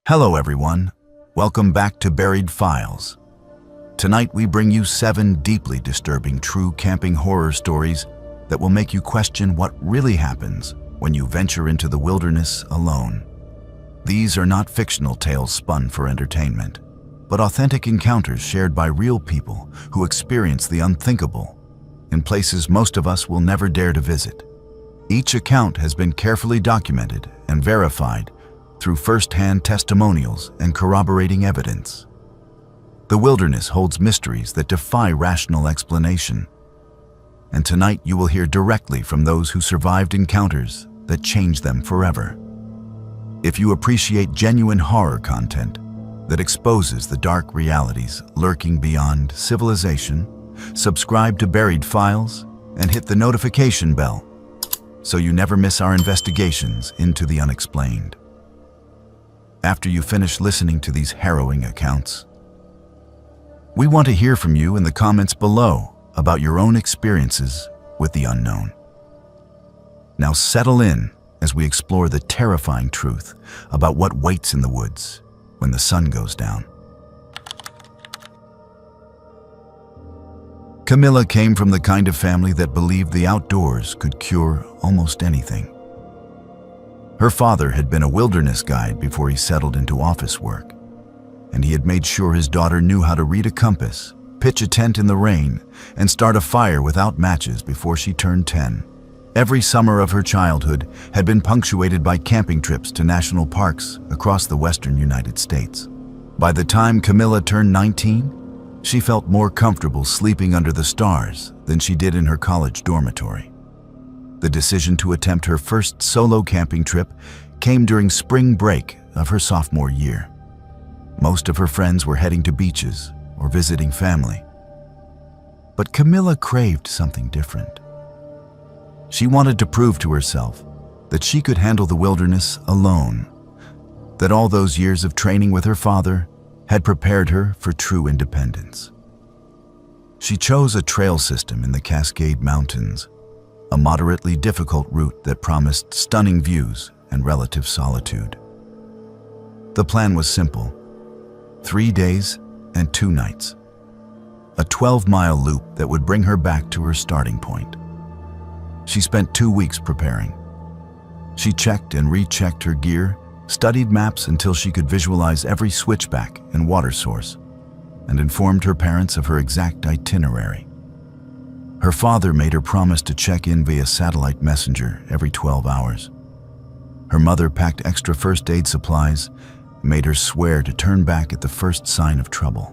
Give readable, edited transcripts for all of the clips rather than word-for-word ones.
Hello everyone, welcome back to Buried Files. Tonight we bring you 7 deeply disturbing true camping horror stories that will make you question what really happens when you venture into the wilderness alone. These are not fictional tales spun for entertainment, but authentic encounters shared by real people who experience the unthinkable in places most of us will never dare to visit. Each account has been carefully documented and verified through first-hand testimonials and corroborating evidence. The wilderness holds mysteries that defy rational explanation. And tonight you will hear directly from those who survived encounters that changed them forever. If you appreciate genuine horror content that exposes the dark realities lurking beyond civilization, subscribe to Buried Files and hit the notification bell so you never miss our investigations into the unexplained. After you finish listening to these harrowing accounts, we want to hear from you in the comments below about your own experiences with the unknown. Now settle in as we explore the terrifying truth about what waits in the woods when the sun goes down. Camilla came from the kind of family that believed the outdoors could cure almost anything. Her father had been a wilderness guide before he settled into office work, and he had made sure his daughter knew how to read a compass, pitch a tent in the rain, and start a fire without matches before she turned 10. Every summer of her childhood had been punctuated by camping trips to national parks across the western United States. By the time Camilla turned 19, she felt more comfortable sleeping under the stars than she did in her college dormitory. The decision to attempt her first solo camping trip came during spring break of her sophomore year. Most of her friends were heading to beaches or visiting family. But Camilla craved something different. She wanted to prove to herself that she could handle the wilderness alone, that all those years of training with her father had prepared her for true independence. She chose a trail system in the Cascade Mountains, a moderately difficult route that promised stunning views and relative solitude. The plan was simple: 3 days and 2 nights. A 12-mile loop that would bring her back to her starting point. She spent 2 weeks preparing. She checked and rechecked her gear, studied maps until she could visualize every switchback and water source, and informed her parents of her exact itinerary. Her father made her promise to check in via satellite messenger every 12 hours. Her mother packed extra first aid supplies, made her swear to turn back at the first sign of trouble.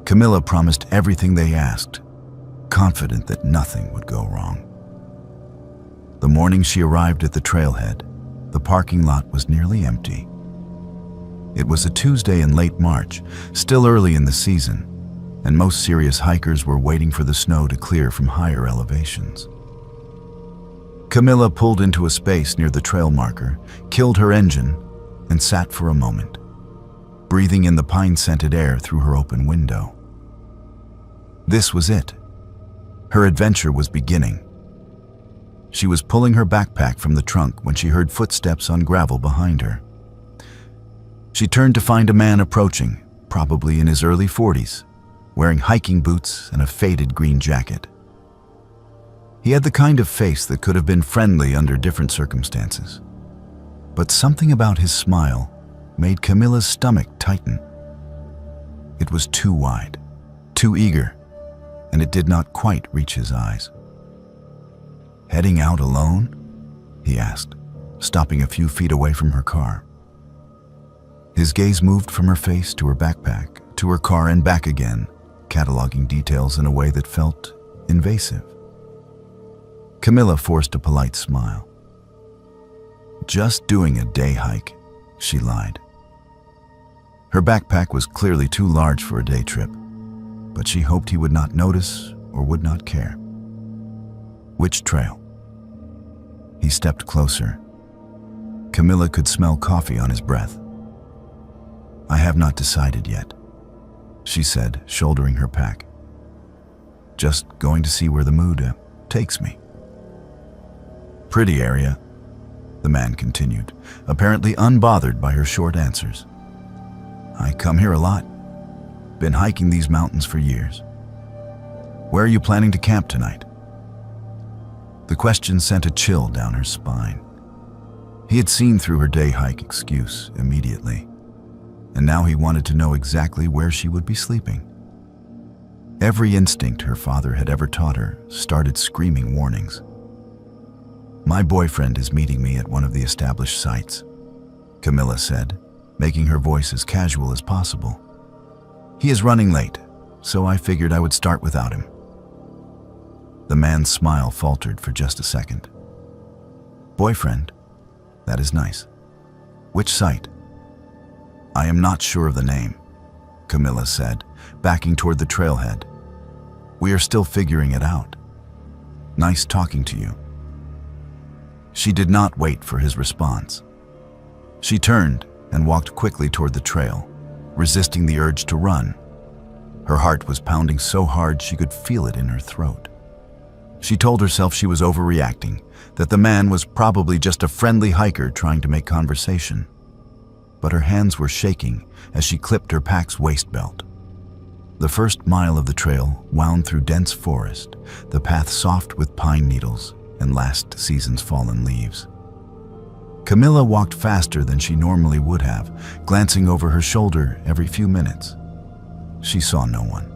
Camilla promised everything they asked, confident that nothing would go wrong. The morning she arrived at the trailhead, the parking lot was nearly empty. It was a Tuesday in late March, still early in the season, and most serious hikers were waiting for the snow to clear from higher elevations. Camilla pulled into a space near the trail marker, killed her engine, and sat for a moment, breathing in the pine-scented air through her open window. This was it. Her adventure was beginning. She was pulling her backpack from the trunk when she heard footsteps on gravel behind her. She turned to find a man approaching, probably in his early 40s, wearing hiking boots and a faded green jacket. He had the kind of face that could have been friendly under different circumstances. But something about his smile made Camilla's stomach tighten. It was too wide, too eager, and it did not quite reach his eyes. "Heading out alone?" he asked, stopping a few feet away from her car. His gaze moved from her face to her backpack, to her car and back again, cataloging details in a way that felt invasive. Camilla forced a polite smile. "Just doing a day hike," she lied. Her backpack was clearly too large for a day trip, but she hoped he would not notice or would not care. "Which trail?" He stepped closer. Camilla could smell coffee on his breath. "I have not decided yet," she said, shouldering her pack. "Just going to see where the mood takes me." "Pretty area," the man continued, apparently unbothered by her short answers. "I come here a lot. Been hiking these mountains for years. Where are you planning to camp tonight?" The question sent a chill down her spine. He had seen through her day hike excuse immediately, and now he wanted to know exactly where she would be sleeping. Every instinct her father had ever taught her started screaming warnings. "My boyfriend is meeting me at one of the established sites," Camilla said, making her voice as casual as possible. "He is running late, so I figured I would start without him." The man's smile faltered for just a second. "Boyfriend? That is nice. Which site?" "I am not sure of the name," Camilla said, backing toward the trailhead. "We are still figuring it out. Nice talking to you." She did not wait for his response. She turned and walked quickly toward the trail, resisting the urge to run. Her heart was pounding so hard she could feel it in her throat. She told herself she was overreacting, that the man was probably just a friendly hiker trying to make conversation. But her hands were shaking as she clipped her pack's waist belt. The first mile of the trail wound through dense forest, the path soft with pine needles and last season's fallen leaves. Camilla walked faster than she normally would have, glancing over her shoulder every few minutes. She saw no one.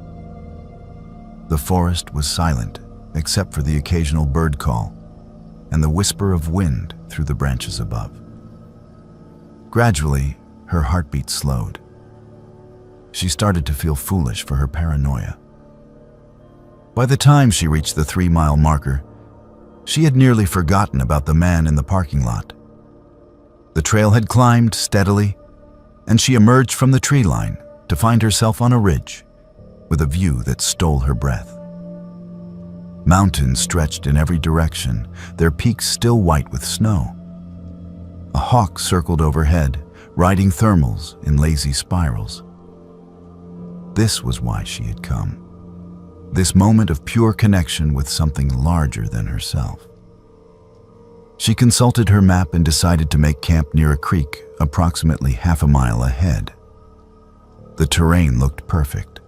The forest was silent, except for the occasional bird call and the whisper of wind through the branches above. Gradually, her heartbeat slowed. She started to feel foolish for her paranoia. By the time she reached the 3-mile marker, she had nearly forgotten about the man in the parking lot. The trail had climbed steadily, and she emerged from the tree line to find herself on a ridge with a view that stole her breath. Mountains stretched in every direction, their peaks still white with snow. A hawk circled overhead, riding thermals in lazy spirals. This was why she had come. This moment of pure connection with something larger than herself. She consulted her map and decided to make camp near a creek approximately half a mile ahead. The terrain looked perfect,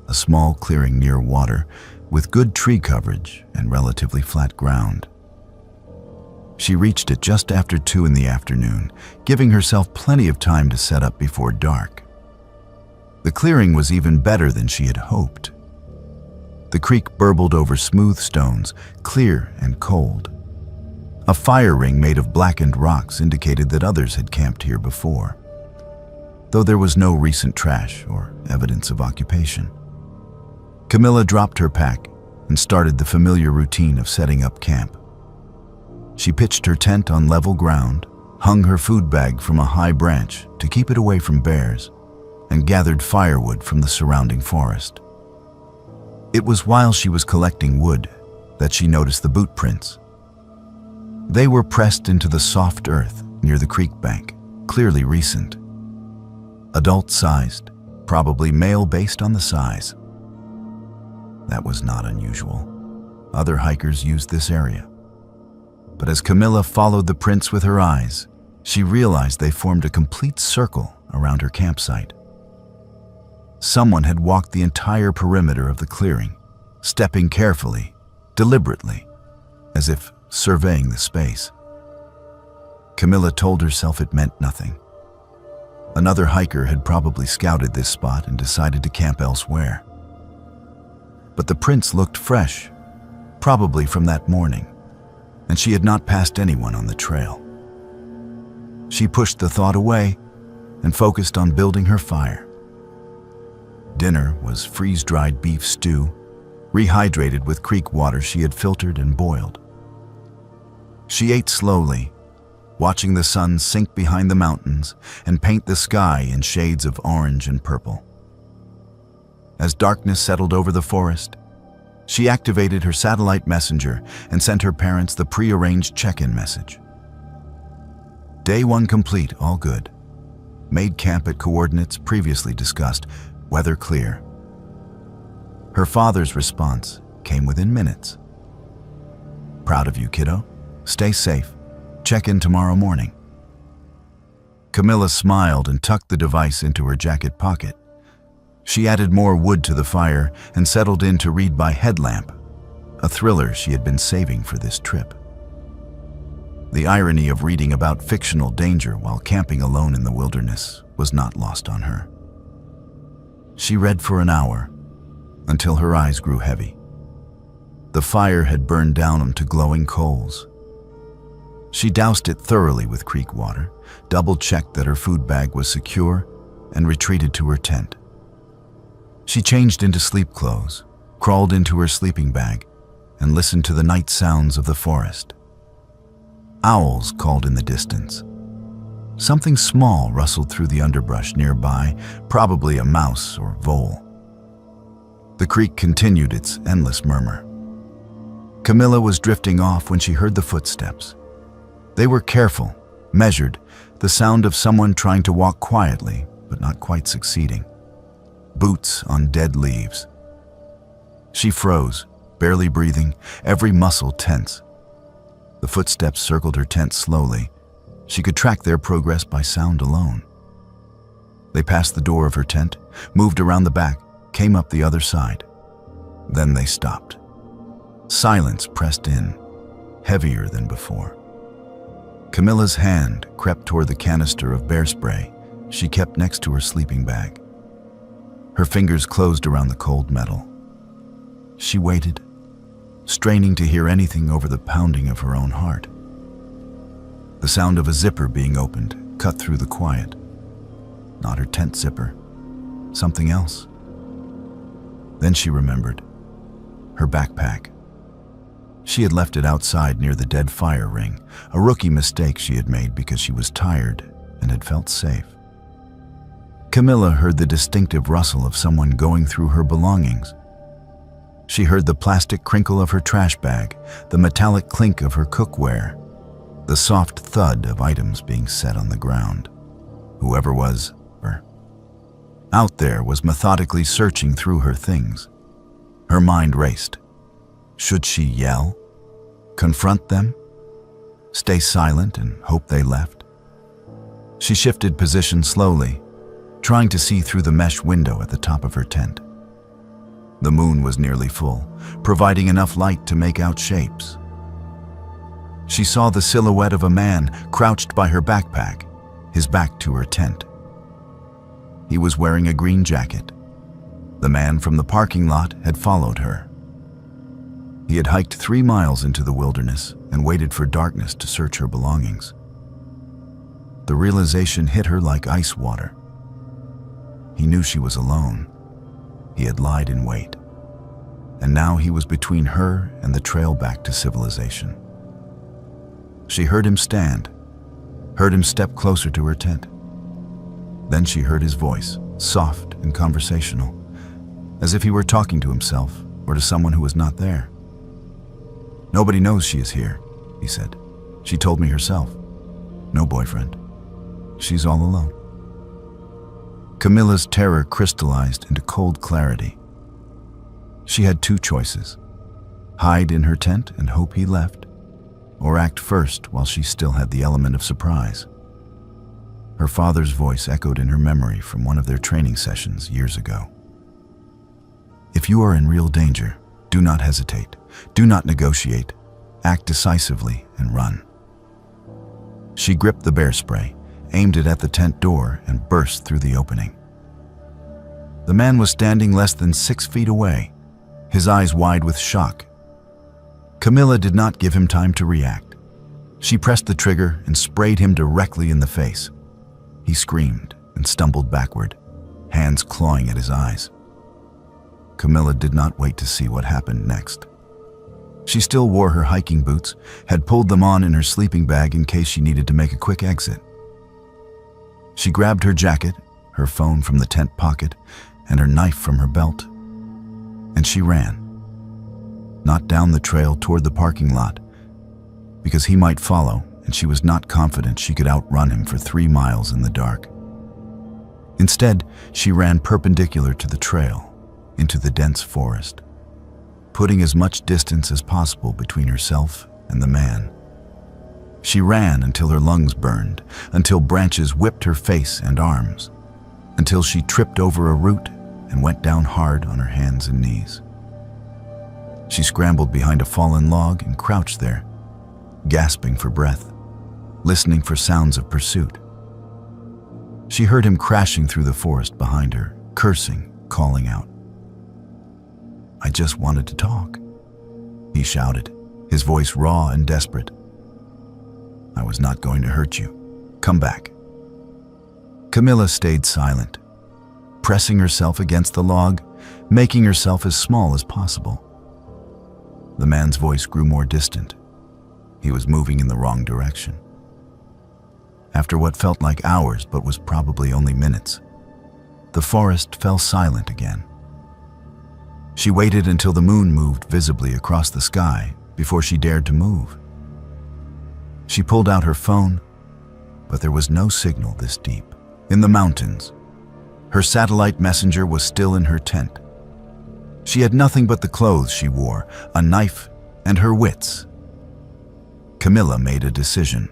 a small clearing near water with good tree coverage and relatively flat ground. She reached it just after 2 in the afternoon, giving herself plenty of time to set up before dark. The clearing was even better than she had hoped. The creek burbled over smooth stones, clear and cold. A fire ring made of blackened rocks indicated that others had camped here before, though there was no recent trash or evidence of occupation. Camilla dropped her pack and started the familiar routine of setting up camp. She pitched her tent on level ground, hung her food bag from a high branch to keep it away from bears, and gathered firewood from the surrounding forest. It was while she was collecting wood that she noticed the boot prints. They were pressed into the soft earth near the creek bank, clearly recent. Adult-sized, probably male based on the size. That was not unusual. Other hikers used this area. But as Camilla followed the prints with her eyes, she realized they formed a complete circle around her campsite. Someone had walked the entire perimeter of the clearing, stepping carefully, deliberately, as if surveying the space. Camilla told herself it meant nothing. Another hiker had probably scouted this spot and decided to camp elsewhere. But the prints looked fresh, probably from that morning, and she had not passed anyone on the trail. She pushed the thought away and focused on building her fire. Dinner was freeze-dried beef stew, rehydrated with creek water she had filtered and boiled. She ate slowly, watching the sun sink behind the mountains and paint the sky in shades of orange and purple. As darkness settled over the forest, she activated her satellite messenger and sent her parents the pre-arranged check-in message. Day 1 complete, all good. Made camp at coordinates previously discussed, weather clear. Her father's response came within minutes. Proud of you, kiddo. Stay safe. Check in tomorrow morning." Camilla smiled and tucked the device into her jacket pocket. She added more wood to the fire and settled in to read by headlamp, a thriller she had been saving for this trip. The irony of reading about fictional danger while camping alone in the wilderness was not lost on her. She read for an hour, until her eyes grew heavy. The fire had burned down them to glowing coals. She doused it thoroughly with creek water, double-checked that her food bag was secure, and retreated to her tent. She changed into sleep clothes, crawled into her sleeping bag, and listened to the night sounds of the forest. Owls called in the distance. Something small rustled through the underbrush nearby, probably a mouse or vole. The creek continued its endless murmur. Camilla was drifting off when she heard the footsteps. They were careful, measured, the sound of someone trying to walk quietly, but not quite succeeding. Boots on dead leaves. She froze, barely breathing, every muscle tense. The footsteps circled her tent slowly. She could track their progress by sound alone. They passed the door of her tent, moved around the back, came up the other side. Then they stopped. Silence pressed in, heavier than before. Camilla's hand crept toward the canister of bear spray she kept next to her sleeping bag. Her fingers closed around the cold metal. She waited, straining to hear anything over the pounding of her own heart. The sound of a zipper being opened cut through the quiet. Not her tent zipper, something else. Then she remembered. Her backpack. She had left it outside near the dead fire ring, a rookie mistake she had made because she was tired and had felt safe. Camilla heard the distinctive rustle of someone going through her belongings. She heard the plastic crinkle of her trash bag, the metallic clink of her cookware, the soft thud of items being set on the ground. Whoever was out there was methodically searching through her things. Her mind raced. Should she yell? Confront them? Stay silent and hope they left? She shifted position slowly, trying to see through the mesh window at the top of her tent. The moon was nearly full, providing enough light to make out shapes. She saw the silhouette of a man crouched by her backpack, his back to her tent. He was wearing a green jacket. The man from the parking lot had followed her. He had hiked 3 miles into the wilderness and waited for darkness to search her belongings. The realization hit her like ice water. He knew she was alone. He had lied in wait. And now he was between her and the trail back to civilization. She heard him stand, heard him step closer to her tent. Then she heard his voice, soft and conversational, as if he were talking to himself or to someone who was not there. "Nobody knows she is here," he said. "She told me herself. No boyfriend. She's all alone." Camilla's terror crystallized into cold clarity. She had 2 choices: hide in her tent and hope he left, or act first while she still had the element of surprise. Her father's voice echoed in her memory from one of their training sessions years ago. "If you are in real danger, do not hesitate, do not negotiate, act decisively and run." She gripped the bear spray, aimed it at the tent door, and burst through the opening. The man was standing less than 6 feet away, his eyes wide with shock. Camilla did not give him time to react. She pressed the trigger and sprayed him directly in the face. He screamed and stumbled backward, hands clawing at his eyes. Camilla did not wait to see what happened next. She still wore her hiking boots, had pulled them on in her sleeping bag in case she needed to make a quick exit. She grabbed her jacket, her phone from the tent pocket, and her knife from her belt, and she ran. Not down the trail toward the parking lot, because he might follow, and she was not confident she could outrun him for 3 miles in the dark. Instead, she ran perpendicular to the trail, into the dense forest, putting as much distance as possible between herself and the man. She ran until her lungs burned, until branches whipped her face and arms, until she tripped over a root and went down hard on her hands and knees. She scrambled behind a fallen log and crouched there, gasping for breath, listening for sounds of pursuit. She heard him crashing through the forest behind her, cursing, calling out. "I just wanted to talk," he shouted, his voice raw and desperate. "I was not going to hurt you. Come back." Camilla stayed silent, pressing herself against the log, making herself as small as possible. The man's voice grew more distant. He was moving in the wrong direction. After what felt like hours but was probably only minutes, the forest fell silent again. She waited until the moon moved visibly across the sky before she dared to move. She pulled out her phone, but there was no signal this deep. In the mountains, her satellite messenger was still in her tent. She had nothing but the clothes she wore, a knife, and her wits. Camilla made a decision.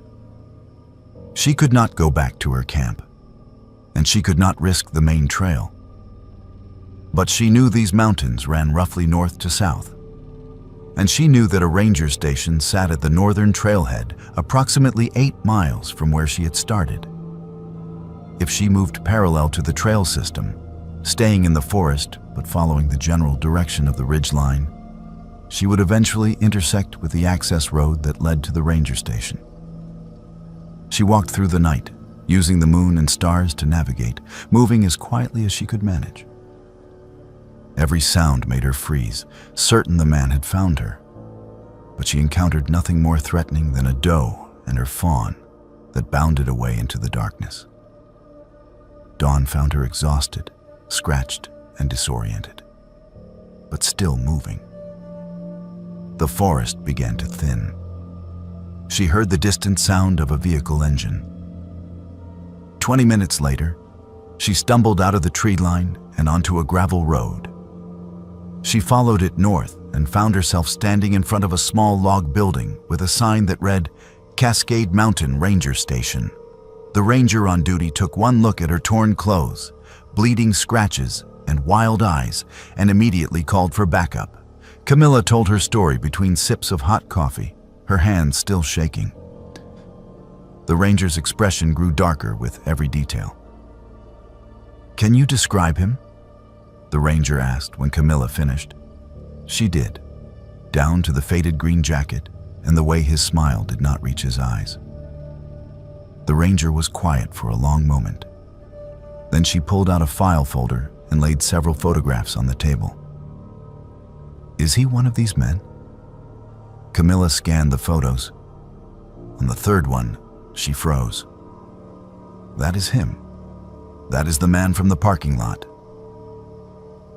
She could not go back to her camp, and she could not risk the main trail. But she knew these mountains ran roughly north to south, and she knew that a ranger station sat at the northern trailhead, approximately 8 miles from where she had started. If she moved parallel to the trail system, staying in the forest but following the general direction of the ridgeline, she would eventually intersect with the access road that led to the ranger station. She walked through the night, using the moon and stars to navigate, moving as quietly as she could manage. Every sound made her freeze, certain the man had found her. But she encountered nothing more threatening than a doe and her fawn that bounded away into the darkness. Dawn found her exhausted, scratched, and disoriented, but still moving. The forest began to thin. She heard the distant sound of a vehicle engine. 20 minutes later, she stumbled out of the tree line and onto a gravel road. She followed it north and found herself standing in front of a small log building with a sign that read, "Cascade Mountain Ranger Station." The ranger on duty took one look at her torn clothes, bleeding scratches, and wild eyes, and immediately called for backup. Camilla told her story between sips of hot coffee, her hands still shaking. The ranger's expression grew darker with every detail. "Can you describe him?" the ranger asked when Camilla finished. She did, down to the faded green jacket and the way his smile did not reach his eyes. The ranger was quiet for a long moment. Then she pulled out a file folder and laid several photographs on the table. "Is he one of these men?" Camilla scanned the photos. On the third one, she froze. "That is him. That is the man from the parking lot."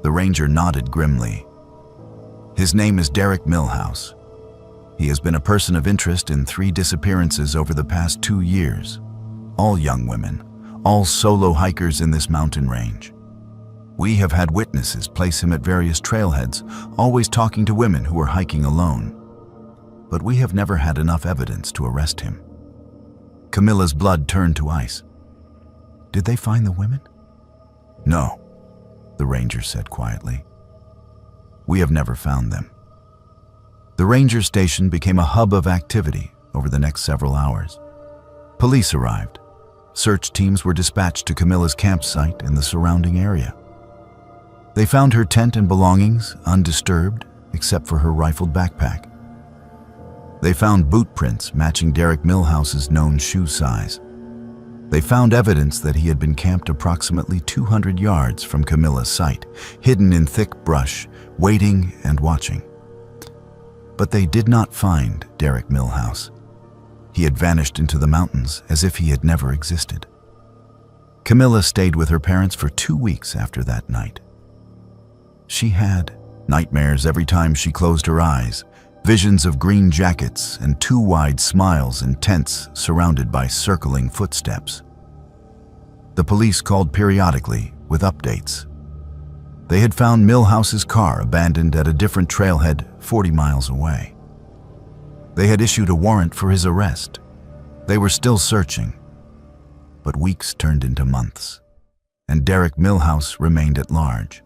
The ranger nodded grimly. "His name is Derek Milhouse. He has been a person of interest in 3 disappearances over the past 2 years. All young women, all solo hikers in this mountain range. We have had witnesses place him at various trailheads, always talking to women who are hiking alone. But we have never had enough evidence to arrest him." Camilla's blood turned to ice. "Did they find the women?" "No," the ranger said quietly. "We have never found them." The ranger station became a hub of activity over the next several hours. Police arrived. Search teams were dispatched to Camilla's campsite and the surrounding area. They found her tent and belongings undisturbed except for her rifled backpack. They found boot prints matching Derek Milhouse's known shoe size. They found evidence that he had been camped approximately 200 yards from Camilla's site, hidden in thick brush, waiting and watching. But they did not find Derek Milhouse. He had vanished into the mountains as if he had never existed. Camilla stayed with her parents for 2 weeks after that night. She had nightmares every time she closed her eyes, visions of green jackets and 2 wide smiles in tents surrounded by circling footsteps. The police called periodically with updates. They had found Milhouse's car abandoned at a different trailhead 40 miles away. They had issued a warrant for his arrest, They were still searching, but weeks turned into months, and Derek Milhouse remained at large.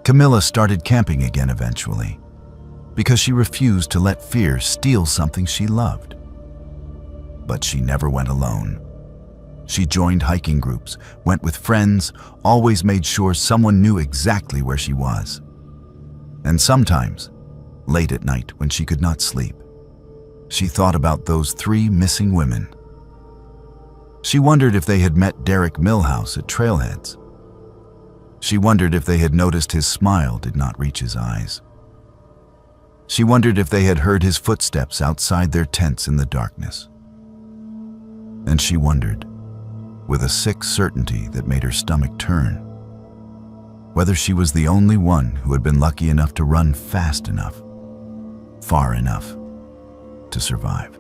Camilla started camping again eventually, because she refused to let fear steal something she loved. But she never went alone. She joined hiking groups, went with friends, always made sure someone knew exactly where she was. And sometimes, late at night when she could not sleep, she thought about those 3 missing women. She wondered if they had met Derek Milhouse at trailheads. She wondered if they had noticed his smile did not reach his eyes. She wondered if they had heard his footsteps outside their tents in the darkness. And she wondered, with a sick certainty that made her stomach turn, whether she was the only one who had been lucky enough to run fast enough, far enough, to survive.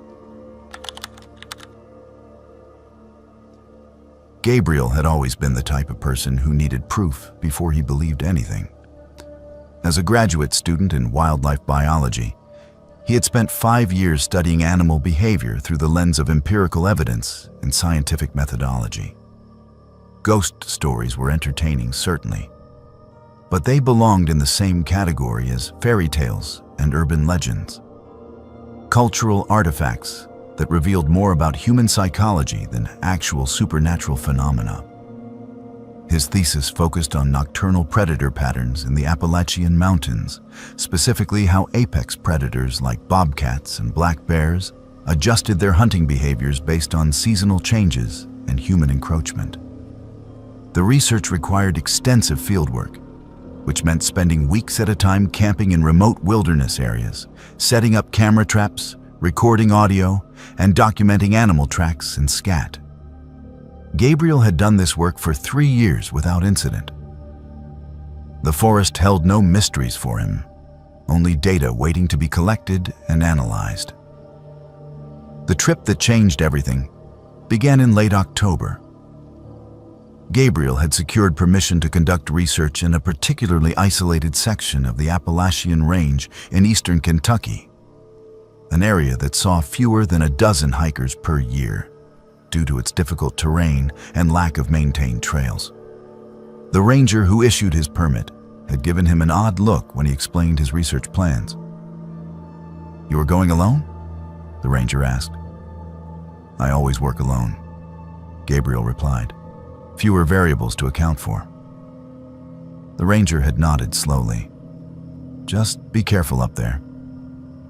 Gabriel had always been the type of person who needed proof before he believed anything. As a graduate student in wildlife biology, he had spent 5 years studying animal behavior through the lens of empirical evidence and scientific methodology. Ghost stories were entertaining, certainly, but they belonged in the same category as fairy tales and urban legends. Cultural artifacts that revealed more about human psychology than actual supernatural phenomena. His thesis focused on nocturnal predator patterns in the Appalachian Mountains, specifically how apex predators like bobcats and black bears adjusted their hunting behaviors based on seasonal changes and human encroachment. The research required extensive fieldwork, which meant spending weeks at a time camping in remote wilderness areas, setting up camera traps, recording audio, and documenting animal tracks and scat. Gabriel had done this work for 3 years without incident. The forest held no mysteries for him, only data waiting to be collected and analyzed. The trip that changed everything began in late October. Gabriel had secured permission to conduct research in a particularly isolated section of the Appalachian Range in eastern Kentucky, an area that saw fewer than a dozen hikers per year due to its difficult terrain and lack of maintained trails. The ranger who issued his permit had given him an odd look when he explained his research plans. "You are going alone?" the ranger asked. "I always work alone," Gabriel replied. "Fewer variables to account for." The ranger had nodded slowly. "Just be careful up there.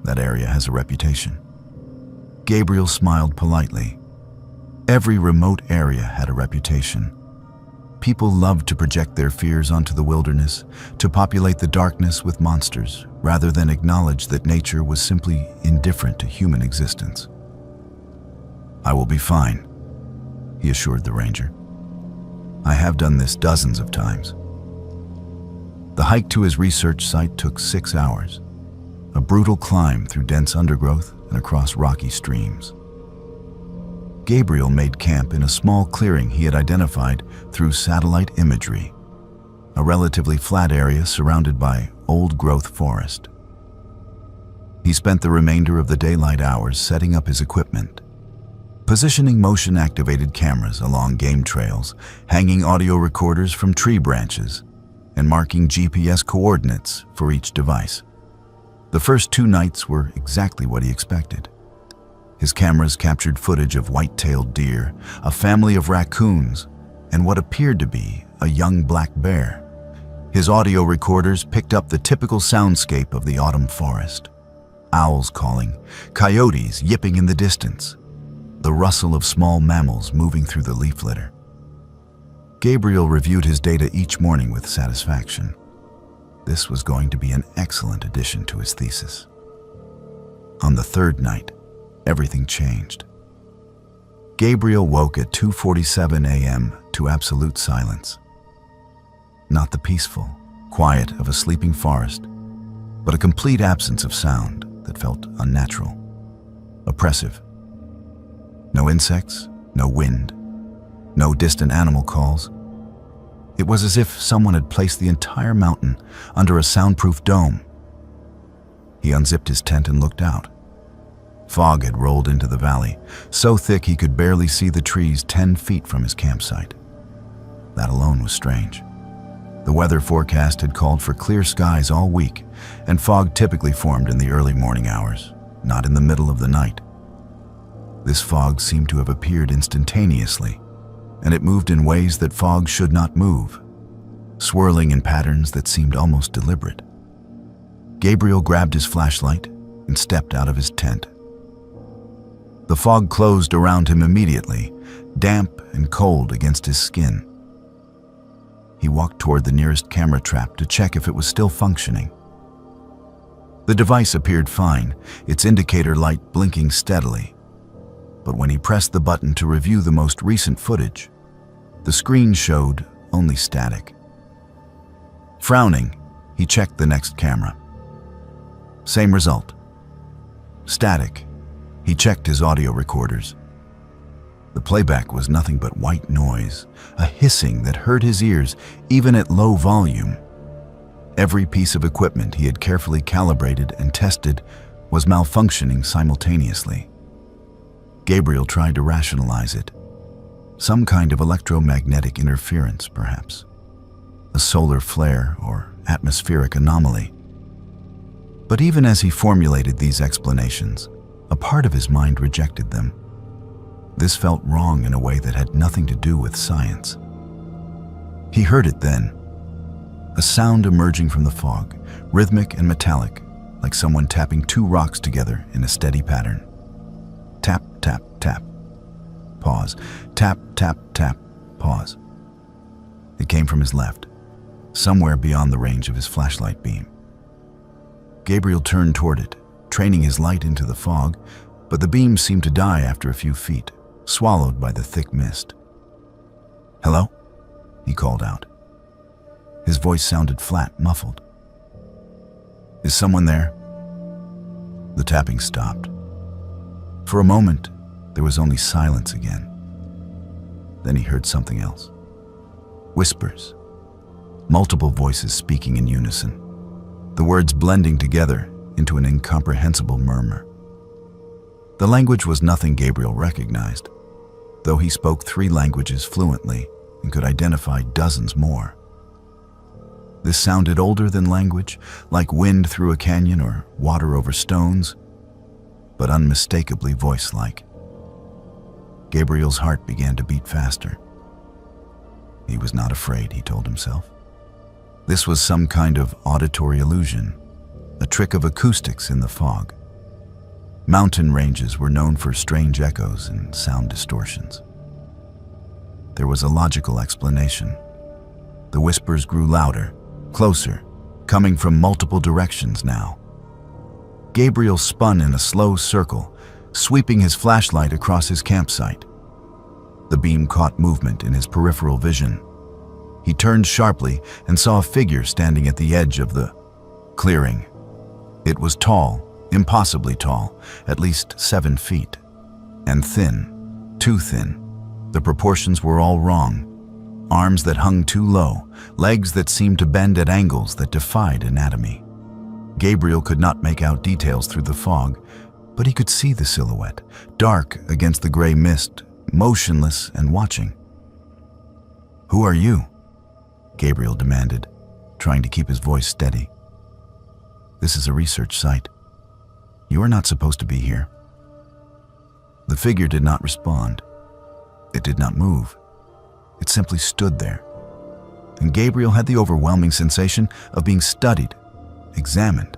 That area has a reputation." Gabriel smiled politely. Every remote area had a reputation. People loved to project their fears onto the wilderness, to populate the darkness with monsters, rather than acknowledge that nature was simply indifferent to human existence. "I will be fine," he assured the ranger. "I have done this dozens of times." The hike to his research site took 6 hours, a brutal climb through dense undergrowth and across rocky streams. Gabriel made camp in a small clearing he had identified through satellite imagery, a relatively flat area surrounded by old-growth forest. He spent the remainder of the daylight hours setting up his equipment, positioning motion-activated cameras along game trails, hanging audio recorders from tree branches, and marking GPS coordinates for each device. The first 2 nights were exactly what he expected. His cameras captured footage of white-tailed deer, a family of raccoons, and what appeared to be a young black bear. His audio recorders picked up the typical soundscape of the autumn forest. Owls calling, coyotes yipping in the distance, the rustle of small mammals moving through the leaf litter. Gabriel reviewed his data each morning with satisfaction. This was going to be an excellent addition to his thesis. On the 3rd night, everything changed. Gabriel woke at 2:47 a.m. to absolute silence. Not the peaceful quiet of a sleeping forest, but a complete absence of sound that felt unnatural, oppressive. No insects, no wind, no distant animal calls. It was as if someone had placed the entire mountain under a soundproof dome. He unzipped his tent and looked out. Fog had rolled into the valley, so thick he could barely see the trees 10 feet from his campsite. That alone was strange. The weather forecast had called for clear skies all week, and fog typically formed in the early morning hours, not in the middle of the night. This fog seemed to have appeared instantaneously, and it moved in ways that fog should not move, swirling in patterns that seemed almost deliberate. Gabriel grabbed his flashlight and stepped out of his tent. The fog closed around him immediately, damp and cold against his skin. He walked toward the nearest camera trap to check if it was still functioning. The device appeared fine, its indicator light blinking steadily. But when he pressed the button to review the most recent footage, the screen showed only static. Frowning, he checked the next camera. Same result. Static. He checked his audio recorders. The playback was nothing but white noise, a hissing that hurt his ears even at low volume. Every piece of equipment he had carefully calibrated and tested was malfunctioning simultaneously. Gabriel tried to rationalize it. Some kind of electromagnetic interference, perhaps. A solar flare or atmospheric anomaly. But even as he formulated these explanations, a part of his mind rejected them. This felt wrong in a way that had nothing to do with science. He heard it then. A sound emerging from the fog, rhythmic and metallic, like someone tapping two rocks together in a steady pattern. Tap, tap, tap. Pause. Tap, tap, tap. Pause. It came from his left, somewhere beyond the range of his flashlight beam. Gabriel turned toward it, training his light into the fog, but the beam seemed to die after a few feet, swallowed by the thick mist. "Hello?" he called out. His voice sounded flat, muffled. "Is someone there?" The tapping stopped. For a moment, there was only silence again. Then he heard something else. Whispers. Multiple voices speaking in unison, the words blending together into an incomprehensible murmur. The language was nothing Gabriel recognized, though he spoke 3 languages fluently and could identify dozens more. This sounded older than language, like wind through a canyon or water over stones, but unmistakably voice-like. Gabriel's heart began to beat faster. He was not afraid, he told himself. This was some kind of auditory illusion, a trick of acoustics in the fog. Mountain ranges were known for strange echoes and sound distortions. There was a logical explanation. The whispers grew louder, closer, coming from multiple directions now. Gabriel spun in a slow circle, sweeping his flashlight across his campsite. The beam caught movement in his peripheral vision. He turned sharply and saw a figure standing at the edge of the clearing. It was tall, impossibly tall, at least 7 feet, and thin, too thin. The proportions were all wrong. Arms that hung too low, legs that seemed to bend at angles that defied anatomy. Gabriel could not make out details through the fog, but he could see the silhouette, dark against the gray mist, motionless and watching. "Who are you?" Gabriel demanded, trying to keep his voice steady. "This is a research site. You are not supposed to be here." The figure did not respond. It did not move. It simply stood there. And Gabriel had the overwhelming sensation of being studied, examined,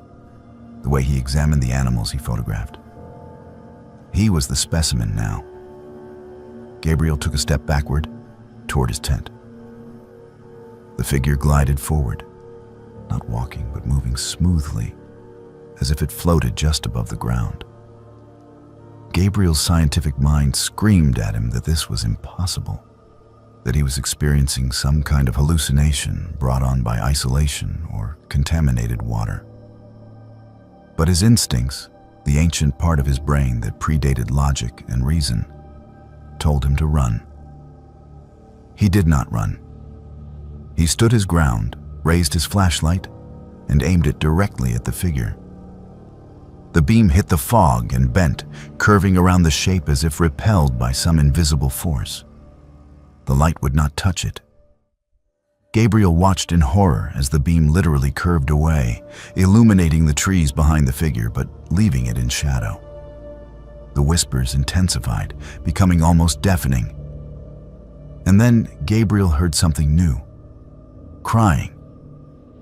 the way he examined the animals he photographed. He was the specimen now. Gabriel took a step backward, toward his tent. The figure glided forward, not walking but moving smoothly, as if it floated just above the ground. Gabriel's scientific mind screamed at him that this was impossible, that he was experiencing some kind of hallucination brought on by isolation or contaminated water. But his instincts, the ancient part of his brain that predated logic and reason, told him to run. He did not run. He stood his ground, raised his flashlight, and aimed it directly at the figure. The beam hit the fog and bent, curving around the shape as if repelled by some invisible force. The light would not touch it. Gabriel watched in horror as the beam literally curved away, illuminating the trees behind the figure but leaving it in shadow. The whispers intensified, becoming almost deafening. And then Gabriel heard something new. Crying.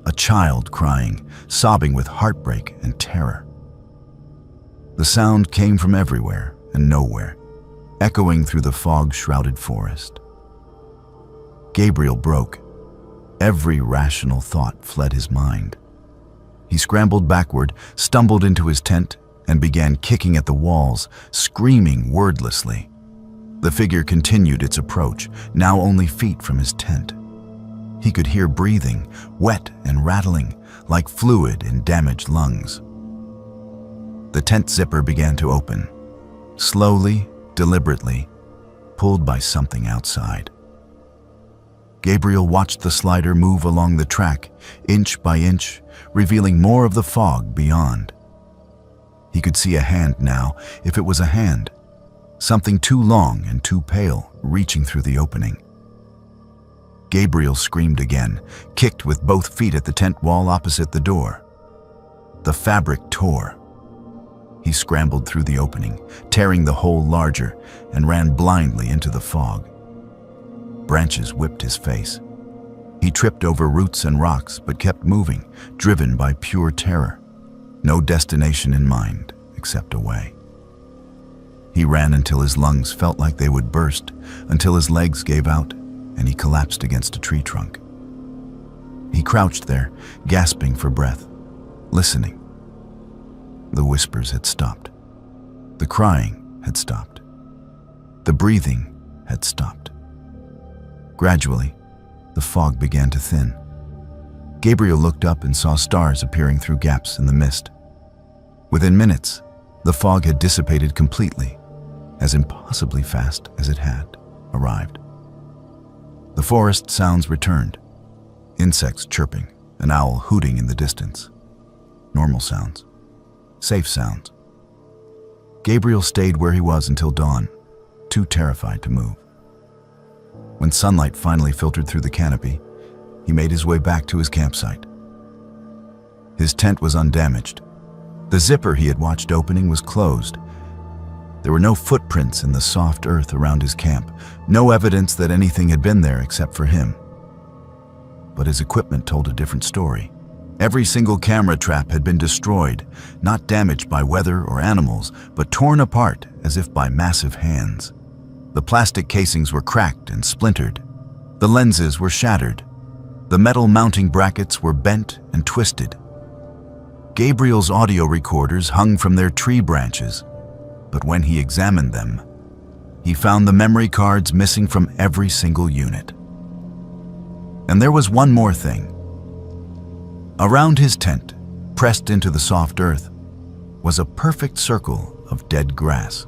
A child crying, sobbing with heartbreak and terror. The sound came from everywhere and nowhere, echoing through the fog-shrouded forest. Gabriel broke. Every rational thought fled his mind. He scrambled backward, stumbled into his tent, and began kicking at the walls, screaming wordlessly. The figure continued its approach, now only feet from his tent. He could hear breathing, wet and rattling, like fluid in damaged lungs. The tent zipper began to open, slowly, deliberately, pulled by something outside. Gabriel watched the slider move along the track, inch by inch, revealing more of the fog beyond. He could see a hand now, if it was a hand, something too long and too pale, reaching through the opening. Gabriel screamed again, kicked with both feet at the tent wall opposite the door. The fabric tore. He scrambled through the opening, tearing the hole larger, and ran blindly into the fog. Branches whipped his face. He tripped over roots and rocks, but kept moving, driven by pure terror. No destination in mind, except away. He ran until his lungs felt like they would burst, until his legs gave out, and he collapsed against a tree trunk. He crouched there, gasping for breath, listening. The whispers had stopped. The crying had stopped. The breathing had stopped. Gradually, the fog began to thin. Gabriel looked up and saw stars appearing through gaps in the mist. Within minutes, the fog had dissipated completely, as impossibly fast as it had arrived. The forest sounds returned. Insects chirping, an owl hooting in the distance. Normal sounds. Safe sounds. Gabriel stayed where he was until dawn, too terrified to move. When sunlight finally filtered through the canopy, he made his way back to his campsite. His tent was undamaged. The zipper he had watched opening was closed. There were no footprints in the soft earth around his camp, no evidence that anything had been there except for him. But his equipment told a different story. Every single camera trap had been destroyed, not damaged by weather or animals, but torn apart as if by massive hands. The plastic casings were cracked and splintered. The lenses were shattered. The metal mounting brackets were bent and twisted. Gabriel's audio recorders hung from their tree branches, but when he examined them, he found the memory cards missing from every single unit. And there was one more thing. Around his tent, pressed into the soft earth, was a perfect circle of dead grass.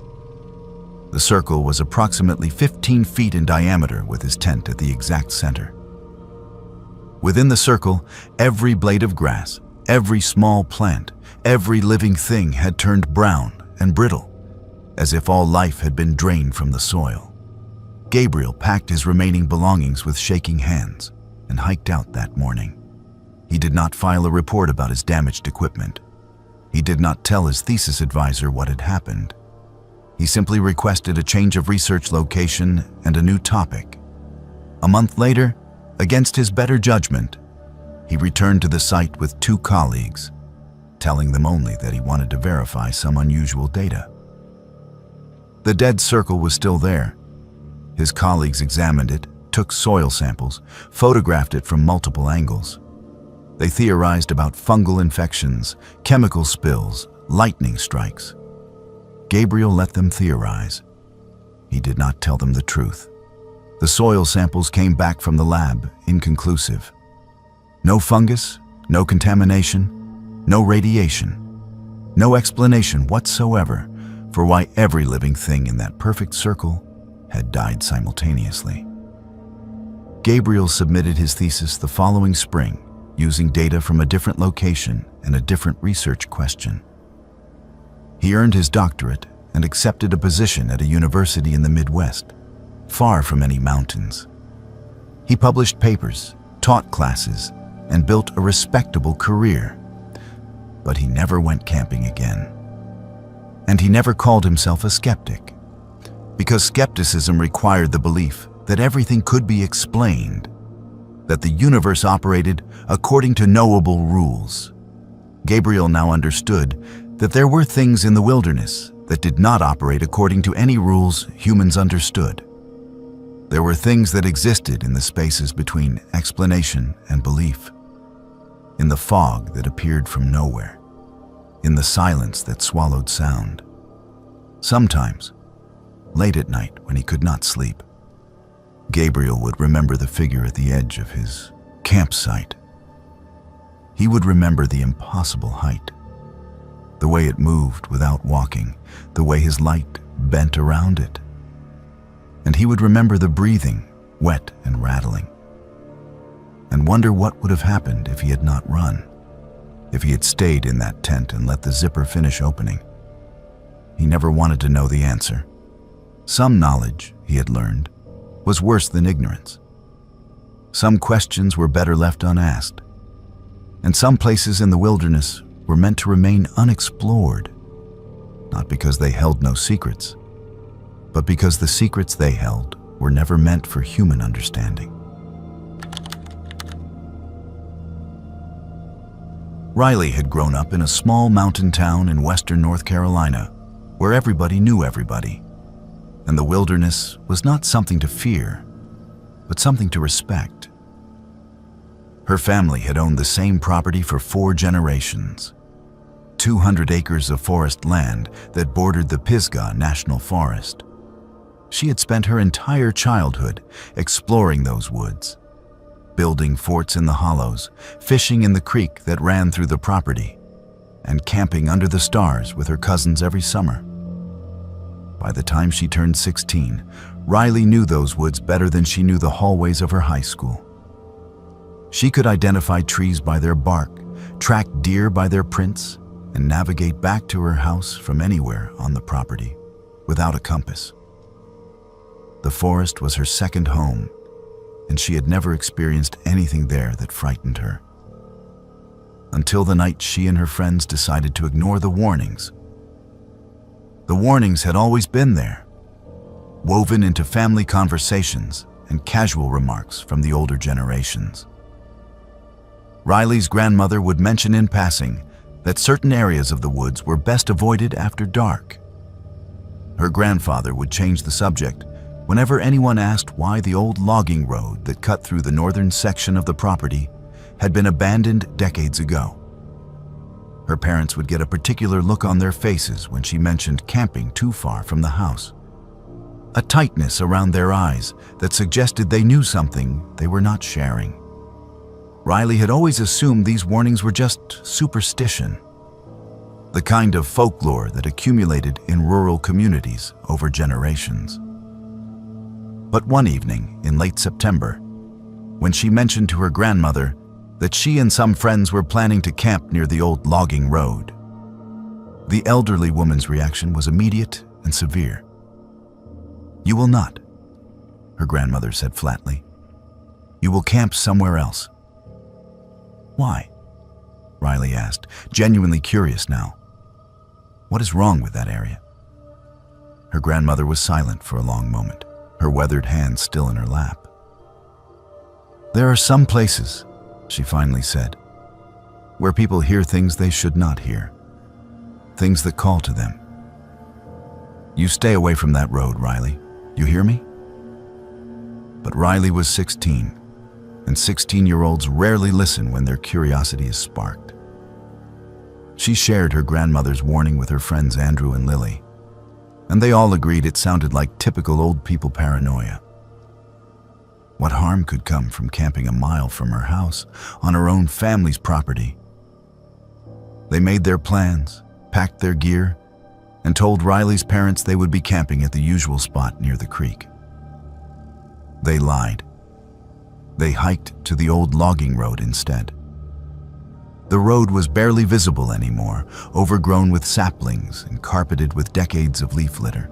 The circle was approximately 15 feet in diameter with his tent at the exact center. Within the circle, every blade of grass, every small plant, every living thing had turned brown and brittle, as if all life had been drained from the soil. Gabriel packed his remaining belongings with shaking hands and hiked out that morning. He did not file a report about his damaged equipment. He did not tell his thesis advisor what had happened. He simply requested a change of research location and a new topic. A month later, against his better judgment, he returned to the site with 2 colleagues, telling them only that he wanted to verify some unusual data. The dead circle was still there. His colleagues examined it, took soil samples, photographed it from multiple angles. They theorized about fungal infections, chemical spills, lightning strikes. Gabriel let them theorize. He did not tell them the truth. The soil samples came back from the lab inconclusive. No fungus, no contamination, no radiation, no explanation whatsoever for why every living thing in that perfect circle had died simultaneously. Gabriel submitted his thesis the following spring, using data from a different location and a different research question. He earned his doctorate and accepted a position at a university in the Midwest, far from any mountains. He published papers, taught classes, and built a respectable career. But he never went camping again. And he never called himself a skeptic, because skepticism required the belief that everything could be explained, that the universe operated according to knowable rules. Gabriel now understood that there were things in the wilderness that did not operate according to any rules humans understood. There were things that existed in the spaces between explanation and belief, in the fog that appeared from nowhere, in the silence that swallowed sound. Sometimes, late at night when he could not sleep, Gabriel would remember the figure at the edge of his campsite. He would remember the impossible height, the way it moved without walking, the way his light bent around it. And he would remember the breathing, wet and rattling, and wonder what would have happened if he had not run, if he had stayed in that tent and let the zipper finish opening. He never wanted to know the answer. Some knowledge, he had learned, was worse than ignorance. Some questions were better left unasked, and some places in the wilderness were meant to remain unexplored, not because they held no secrets, but because the secrets they held were never meant for human understanding. Riley had grown up in a small mountain town in western North Carolina, where everybody knew everybody, and the wilderness was not something to fear, but something to respect. Her family had owned the same property for 4 generations, 200 acres of forest land that bordered the Pisgah National Forest. She had spent her entire childhood exploring those woods, building forts in the hollows, fishing in the creek that ran through the property, and camping under the stars with her cousins every summer. By the time she turned 16, Riley knew those woods better than she knew the hallways of her high school. She could identify trees by their bark, track deer by their prints, and navigate back to her house from anywhere on the property without a compass. The forest was her second home, and she had never experienced anything there that frightened her. Until the night she and her friends decided to ignore the warnings. The warnings had always been there, woven into family conversations and casual remarks from the older generations. Riley's grandmother would mention in passing that certain areas of the woods were best avoided after dark. Her grandfather would change the subject whenever anyone asked why the old logging road that cut through the northern section of the property had been abandoned decades ago. Her parents would get a particular look on their faces when she mentioned camping too far from the house, a tightness around their eyes that suggested they knew something they were not sharing. Riley had always assumed these warnings were just superstition, the kind of folklore that accumulated in rural communities over generations. But one evening in late September, when she mentioned to her grandmother that she and some friends were planning to camp near the old logging road, the elderly woman's reaction was immediate and severe. "You will not," her grandmother said flatly. "You will camp somewhere else." "Why?" Riley asked, genuinely curious now. "What is wrong with that area?" Her grandmother was silent for a long moment, her weathered hand still in her lap. "There are some places," she finally said, "where people hear things they should not hear, things that call to them. You stay away from that road, Riley. You hear me?" But Riley was 16, and 16-year-olds rarely listen when their curiosity is sparked. She shared her grandmother's warning with her friends Andrew and Lily, and they all agreed it sounded like typical old people paranoia. What harm could come from camping a mile from her house on her own family's property? They made their plans, packed their gear, and told Riley's parents they would be camping at the usual spot near the creek. They lied. They hiked to the old logging road instead. The road was barely visible anymore, overgrown with saplings and carpeted with decades of leaf litter.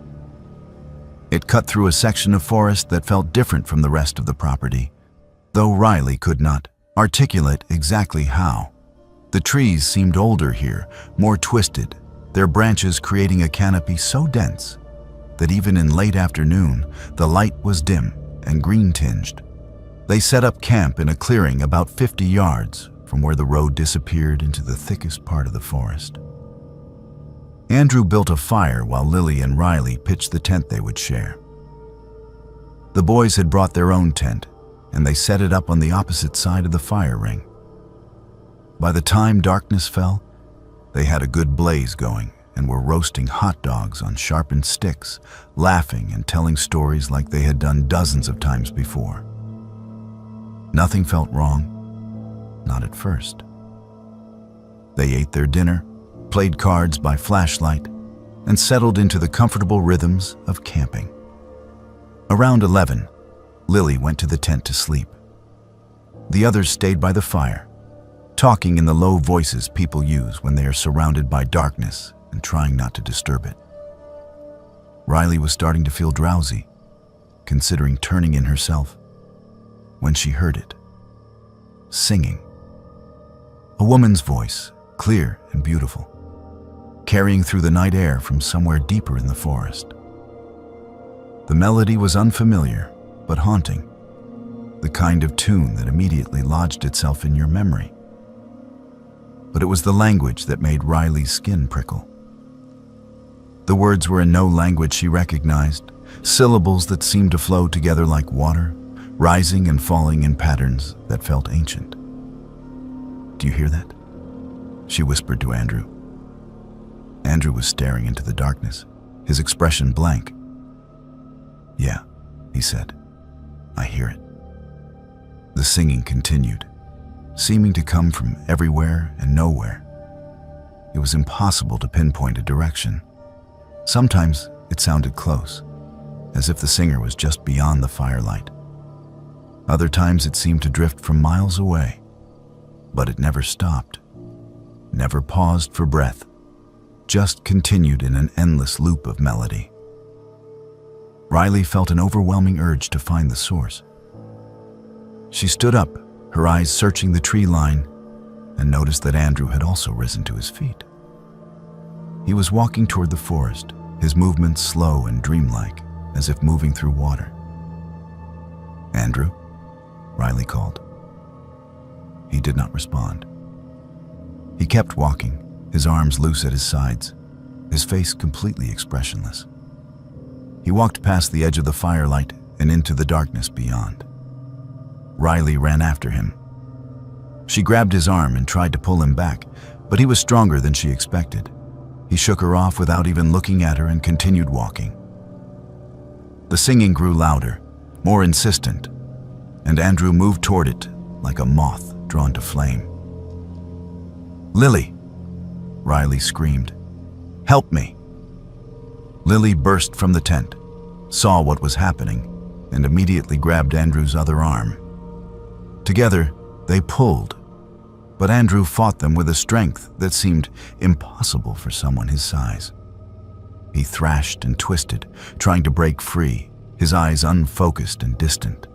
It cut through a section of forest that felt different from the rest of the property, though Riley could not articulate exactly how. The trees seemed older here, more twisted, their branches creating a canopy so dense that even in late afternoon, the light was dim and green-tinged. They set up camp in a clearing about 50 yards from where the road disappeared into the thickest part of the forest. Andrew built a fire while Lily and Riley pitched the tent they would share. The boys had brought their own tent, and they set it up on the opposite side of the fire ring. By the time darkness fell, they had a good blaze going and were roasting hot dogs on sharpened sticks, laughing and telling stories like they had done dozens of times before. Nothing felt wrong, not at first. They ate their dinner, played cards by flashlight, and settled into the comfortable rhythms of camping. Around 11, Lily went to the tent to sleep. The others stayed by the fire, talking in the low voices people use when they are surrounded by darkness and trying not to disturb it. Riley was starting to feel drowsy, considering turning in herself, when she heard it. Singing. A woman's voice, clear and beautiful, carrying through the night air from somewhere deeper in the forest. The melody was unfamiliar, but haunting, the kind of tune that immediately lodged itself in your memory. But it was the language that made Riley's skin prickle. The words were in no language she recognized, syllables that seemed to flow together like water, rising and falling in patterns that felt ancient. "Do you hear that?" she whispered to Andrew. Andrew was staring into the darkness, his expression blank. "Yeah," he said. "I hear it." The singing continued, seeming to come from everywhere and nowhere. It was impossible to pinpoint a direction. Sometimes it sounded close, as if the singer was just beyond the firelight. Other times it seemed to drift from miles away, but it never stopped, never paused for breath, just continued in an endless loop of melody. Riley felt an overwhelming urge to find the source. She stood up, her eyes searching the tree line, and noticed that Andrew had also risen to his feet. He was walking toward the forest, his movements slow and dreamlike, as if moving through water. "Andrew?" Riley called. He did not respond. He kept walking, his arms loose at his sides, his face completely expressionless. He walked past the edge of the firelight and into the darkness beyond. Riley ran after him. She grabbed his arm and tried to pull him back, but he was stronger than she expected. He shook her off without even looking at her and continued walking. The singing grew louder, more insistent, and Andrew moved toward it like a moth drawn to flame. "Lily!" Riley screamed. "Help me!" Lily burst from the tent, saw what was happening, and immediately grabbed Andrew's other arm. Together, they pulled, but Andrew fought them with a strength that seemed impossible for someone his size. He thrashed and twisted, trying to break free, his eyes unfocused and distant.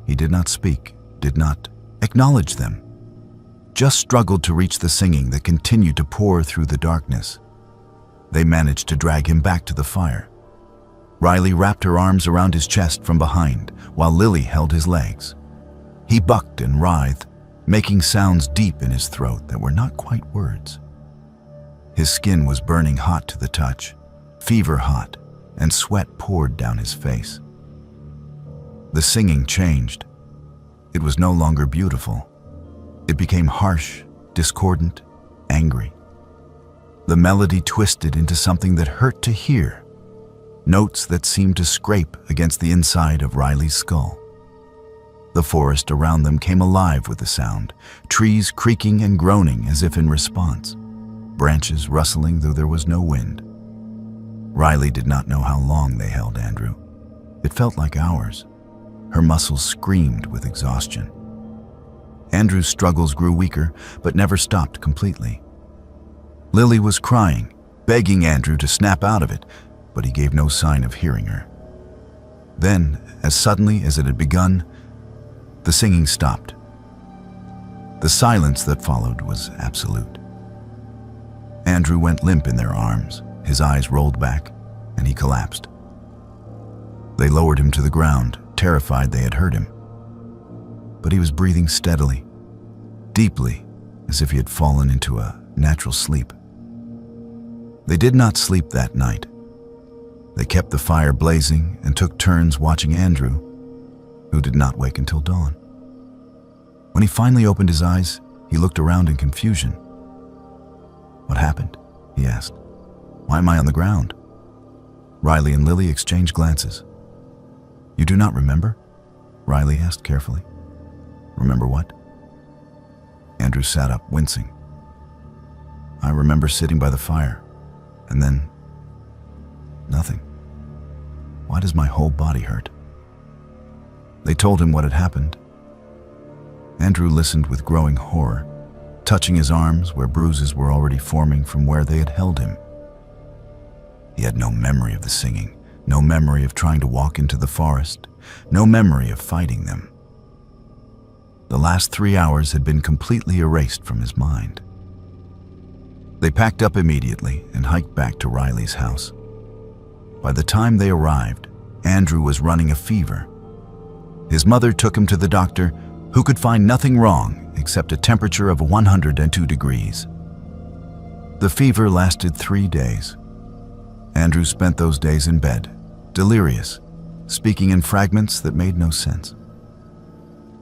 He did not speak, did not acknowledge them, just struggled to reach the singing that continued to pour through the darkness. They managed to drag him back to the fire. Riley wrapped her arms around his chest from behind, while Lily held his legs. He bucked and writhed, making sounds deep in his throat that were not quite words. His skin was burning hot to the touch, fever hot, and sweat poured down his face. The singing changed. It was no longer beautiful. It became harsh, discordant, angry. The melody twisted into something that hurt to hear, notes that seemed to scrape against the inside of Riley's skull. The forest around them came alive with the sound, trees creaking and groaning as if in response, branches rustling though there was no wind. Riley did not know how long they held Andrew. It felt like hours. Her muscles screamed with exhaustion. Andrew's struggles grew weaker, but never stopped completely. Lily was crying, begging Andrew to snap out of it, but he gave no sign of hearing her. Then, as suddenly as it had begun, the singing stopped. The silence that followed was absolute. Andrew went limp in their arms, his eyes rolled back, and he collapsed. They lowered him to the ground, terrified they had hurt him. But he was breathing steadily, deeply, as if he had fallen into a natural sleep. They did not sleep that night. They kept the fire blazing and took turns watching Andrew, who did not wake until dawn. When he finally opened his eyes, he looked around in confusion. "What happened?" he asked. "Why am I on the ground?" Riley and Lily exchanged glances. "You do not remember?" Riley asked carefully. "Remember what?" Andrew sat up, wincing. "I remember sitting by the fire, and then nothing. Why does my whole body hurt?" They told him what had happened. Andrew listened with growing horror, touching his arms where bruises were already forming from where they had held him. He had no memory of the singing, no memory of trying to walk into the forest, no memory of fighting them. The last 3 hours had been completely erased from his mind. They packed up immediately and hiked back to Riley's house. By the time they arrived, Andrew was running a fever. His mother took him to the doctor, who could find nothing wrong except a temperature of 102 degrees. The fever lasted 3 days. Andrew spent those days in bed, delirious, speaking in fragments that made no sense.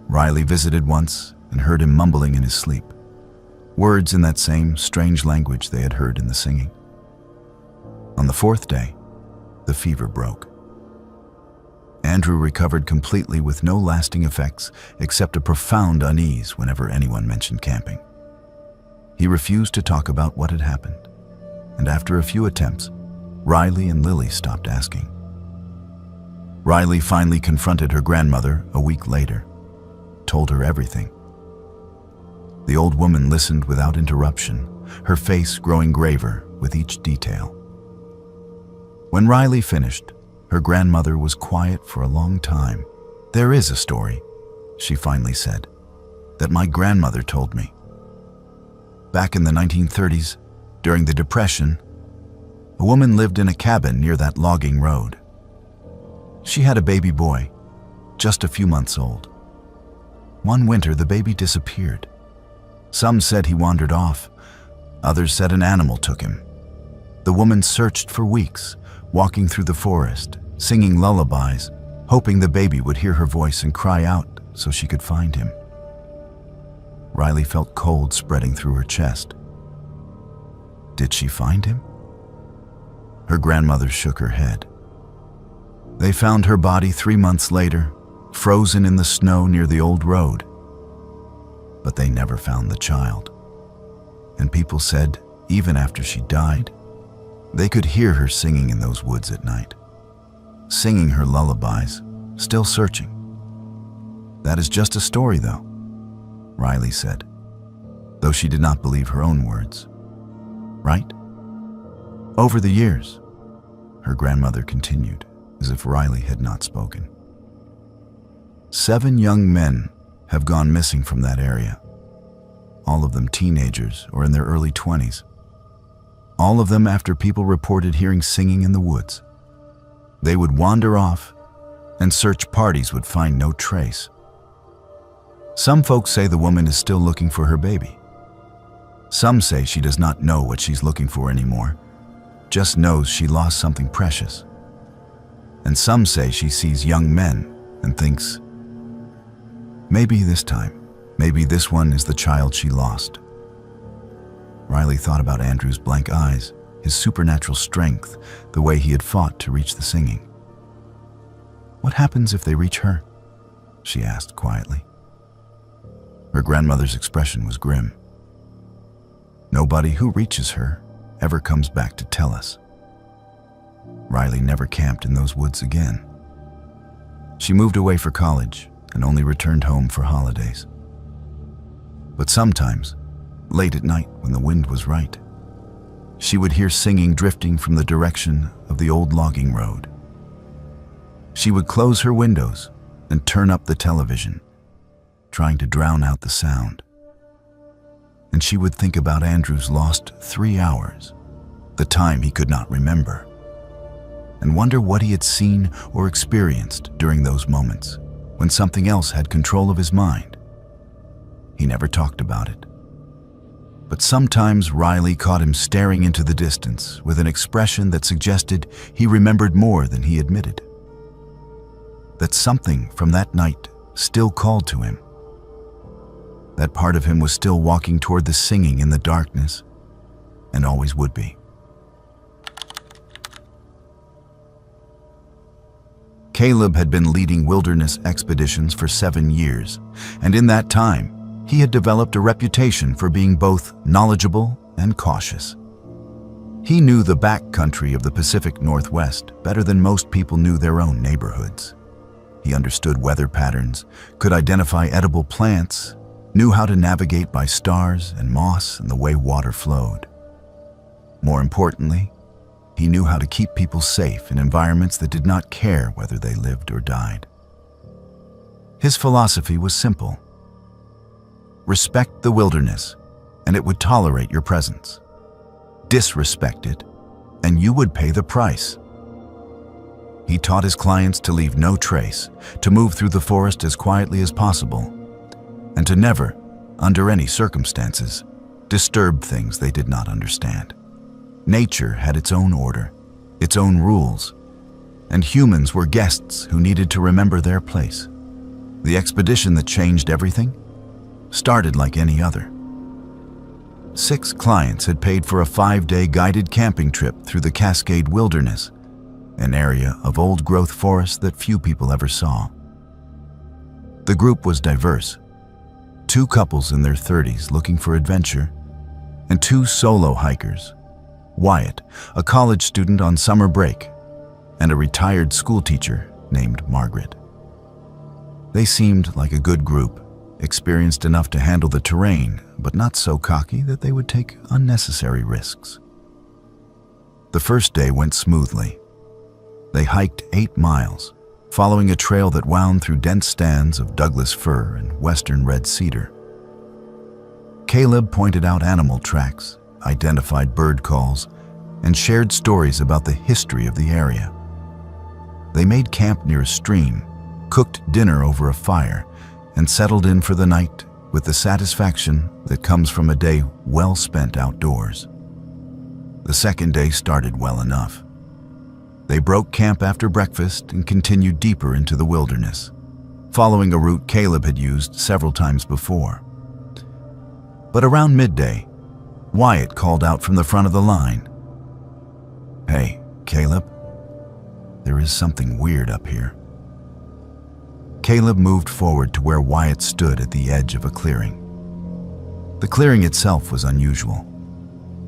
Riley visited once and heard him mumbling in his sleep, words in that same strange language they had heard in the singing. On the 4th day, the fever broke. Andrew recovered completely with no lasting effects except a profound unease whenever anyone mentioned camping. He refused to talk about what had happened, and after a few attempts, Riley and Lily stopped asking. Riley finally confronted her grandmother a week later, told her everything. The old woman listened without interruption, her face growing graver with each detail. When Riley finished, her grandmother was quiet for a long time. "There is a story," she finally said, "that my grandmother told me. Back in the 1930s, during the Depression, a woman lived in a cabin near that logging road. She had a baby boy, just a few months old. One winter, the baby disappeared. Some said he wandered off. Others said an animal took him. The woman searched for weeks, walking through the forest, singing lullabies, hoping the baby would hear her voice and cry out so she could find him." Riley felt cold spreading through her chest. "Did she find him?" Her grandmother shook her head. "They found her body 3 months later, frozen in the snow near the old road. But they never found the child. And people said, even after she died, they could hear her singing in those woods at night, singing her lullabies, still searching." "That is just a story, though," Riley said, though she did not believe her own words. "Right?" "Over the years," her grandmother continued, as if Riley had not spoken, 7 young men have gone missing from that area, all of them teenagers or in their early 20s. All of them after people reported hearing singing in the woods. They would wander off, and search parties would find no trace. Some folks say the woman is still looking for her baby. Some say she does not know what she's looking for anymore, just knows she lost something precious. And some say she sees young men and thinks, maybe this time, maybe this one is the child she lost. Riley thought about Andrew's blank eyes, his supernatural strength, the way he had fought to reach the singing. "What happens if they reach her?" she asked quietly. Her grandmother's expression was grim. "Nobody who reaches her ever comes back to tell us." Riley never camped in those woods again. She moved away for college and only returned home for holidays. But sometimes, late at night when the wind was right, she would hear singing drifting from the direction of the old logging road. She would close her windows and turn up the television, trying to drown out the sound. And she would think about Andrew's lost 3 hours, the time he could not remember, and wonder what he had seen or experienced during those moments when something else had control of his mind. He never talked about it. But sometimes Riley caught him staring into the distance with an expression that suggested he remembered more than he admitted. That something from that night still called to him. That part of him was still walking toward the singing in the darkness, and always would be. Caleb had been leading wilderness expeditions for 7 years, and in that time, he had developed a reputation for being both knowledgeable and cautious. He knew the backcountry of the Pacific Northwest better than most people knew their own neighborhoods. He understood weather patterns, could identify edible plants, knew how to navigate by stars and moss and the way water flowed. More importantly, he knew how to keep people safe in environments that did not care whether they lived or died. His philosophy was simple. Respect the wilderness, and it would tolerate your presence. Disrespect it, and you would pay the price. He taught his clients to leave no trace, to move through the forest as quietly as possible, and to never, under any circumstances, disturb things they did not understand. Nature had its own order, its own rules, and humans were guests who needed to remember their place. The expedition that changed everything started like any other. 6 clients had paid for a 5-day guided camping trip through the Cascade Wilderness, an area of old-growth forest that few people ever saw. The group was diverse. 2 couples in their 30s looking for adventure, and 2 solo hikers, Wyatt, a college student on summer break, and a retired schoolteacher named Margaret. They seemed like a good group, experienced enough to handle the terrain, but not so cocky that they would take unnecessary risks. The first day went smoothly. They hiked 8 miles, following a trail that wound through dense stands of Douglas fir and western red cedar. Caleb pointed out animal tracks, identified bird calls, and shared stories about the history of the area. They made camp near a stream, cooked dinner over a fire, and settled in for the night with the satisfaction that comes from a day well spent outdoors. The second day started well enough. They broke camp after breakfast and continued deeper into the wilderness, following a route Caleb had used several times before. But around midday, Wyatt called out from the front of the line, "Hey, Caleb, there is something weird up here." Caleb moved forward to where Wyatt stood at the edge of a clearing. The clearing itself was unusual.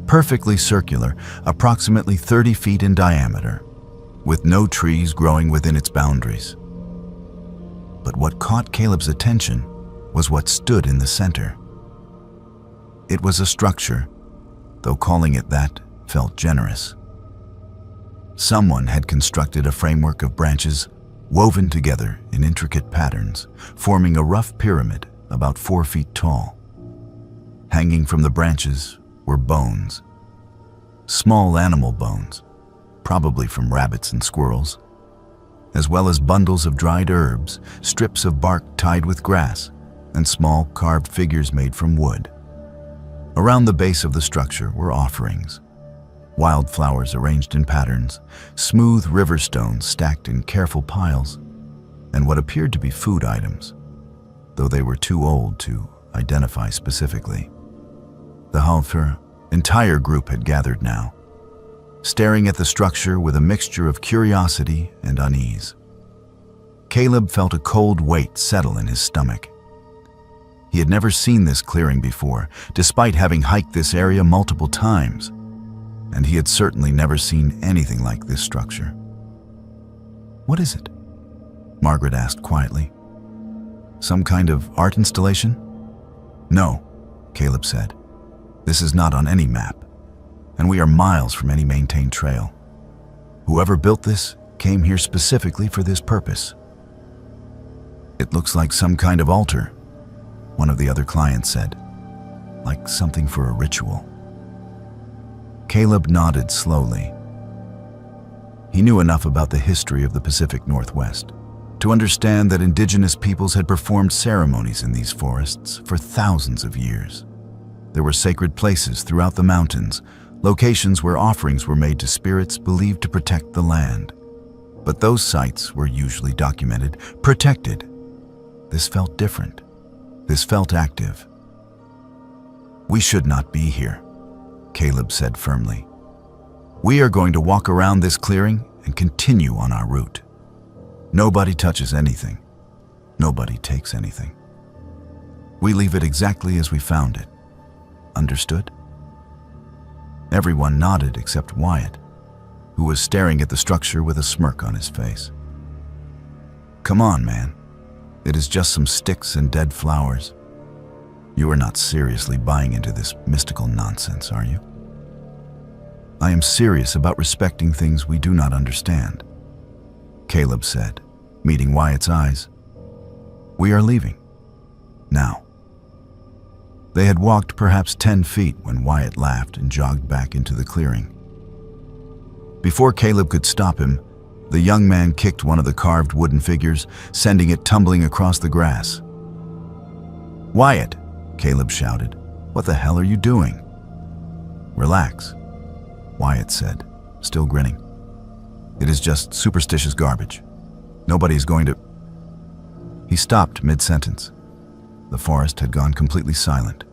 Perfectly circular, approximately 30 feet in diameter, with no trees growing within its boundaries. But what caught Caleb's attention was what stood in the center. It was a structure, though calling it that felt generous. Someone had constructed a framework of branches woven together in intricate patterns, forming a rough pyramid about 4 feet tall. Hanging from the branches were bones. Small animal bones, probably from rabbits and squirrels, as well as bundles of dried herbs, strips of bark tied with grass, and small carved figures made from wood. Around the base of the structure were offerings, wildflowers arranged in patterns, smooth river stones stacked in careful piles, and what appeared to be food items, though they were too old to identify specifically. The entire group had gathered now, staring at the structure with a mixture of curiosity and unease. Caleb felt a cold weight settle in his stomach. He had never seen this clearing before, despite having hiked this area multiple times, and he had certainly never seen anything like this structure. "What is it?" Margaret asked quietly. "Some kind of art installation?" "No," Caleb said. "This is not on any map, and we are miles from any maintained trail. Whoever built this came here specifically for this purpose." "It looks like some kind of altar," one of the other clients said, "like something for a ritual." Caleb nodded slowly. He knew enough about the history of the Pacific Northwest to understand that indigenous peoples had performed ceremonies in these forests for thousands of years. There were sacred places throughout the mountains, locations where offerings were made to spirits believed to protect the land. But those sites were usually documented, protected. This felt different. This felt active. "We should not be here," Caleb said firmly. "We are going to walk around this clearing and continue on our route. Nobody touches anything. Nobody takes anything. We leave it exactly as we found it. Understood?" Everyone nodded except Wyatt, who was staring at the structure with a smirk on his face. "Come on, man. It is just some sticks and dead flowers. You are not seriously buying into this mystical nonsense, are you?" "I am serious about respecting things we do not understand," Caleb said, meeting Wyatt's eyes. "We are leaving. Now." They had walked perhaps 10 feet when Wyatt laughed and jogged back into the clearing. Before Caleb could stop him, the young man kicked one of the carved wooden figures, sending it tumbling across the grass. "Wyatt," Caleb shouted, "what the hell are you doing?" "Relax," Wyatt said, still grinning. "It is just superstitious garbage. Nobody is going to—" He stopped mid-sentence. The forest had gone completely silent.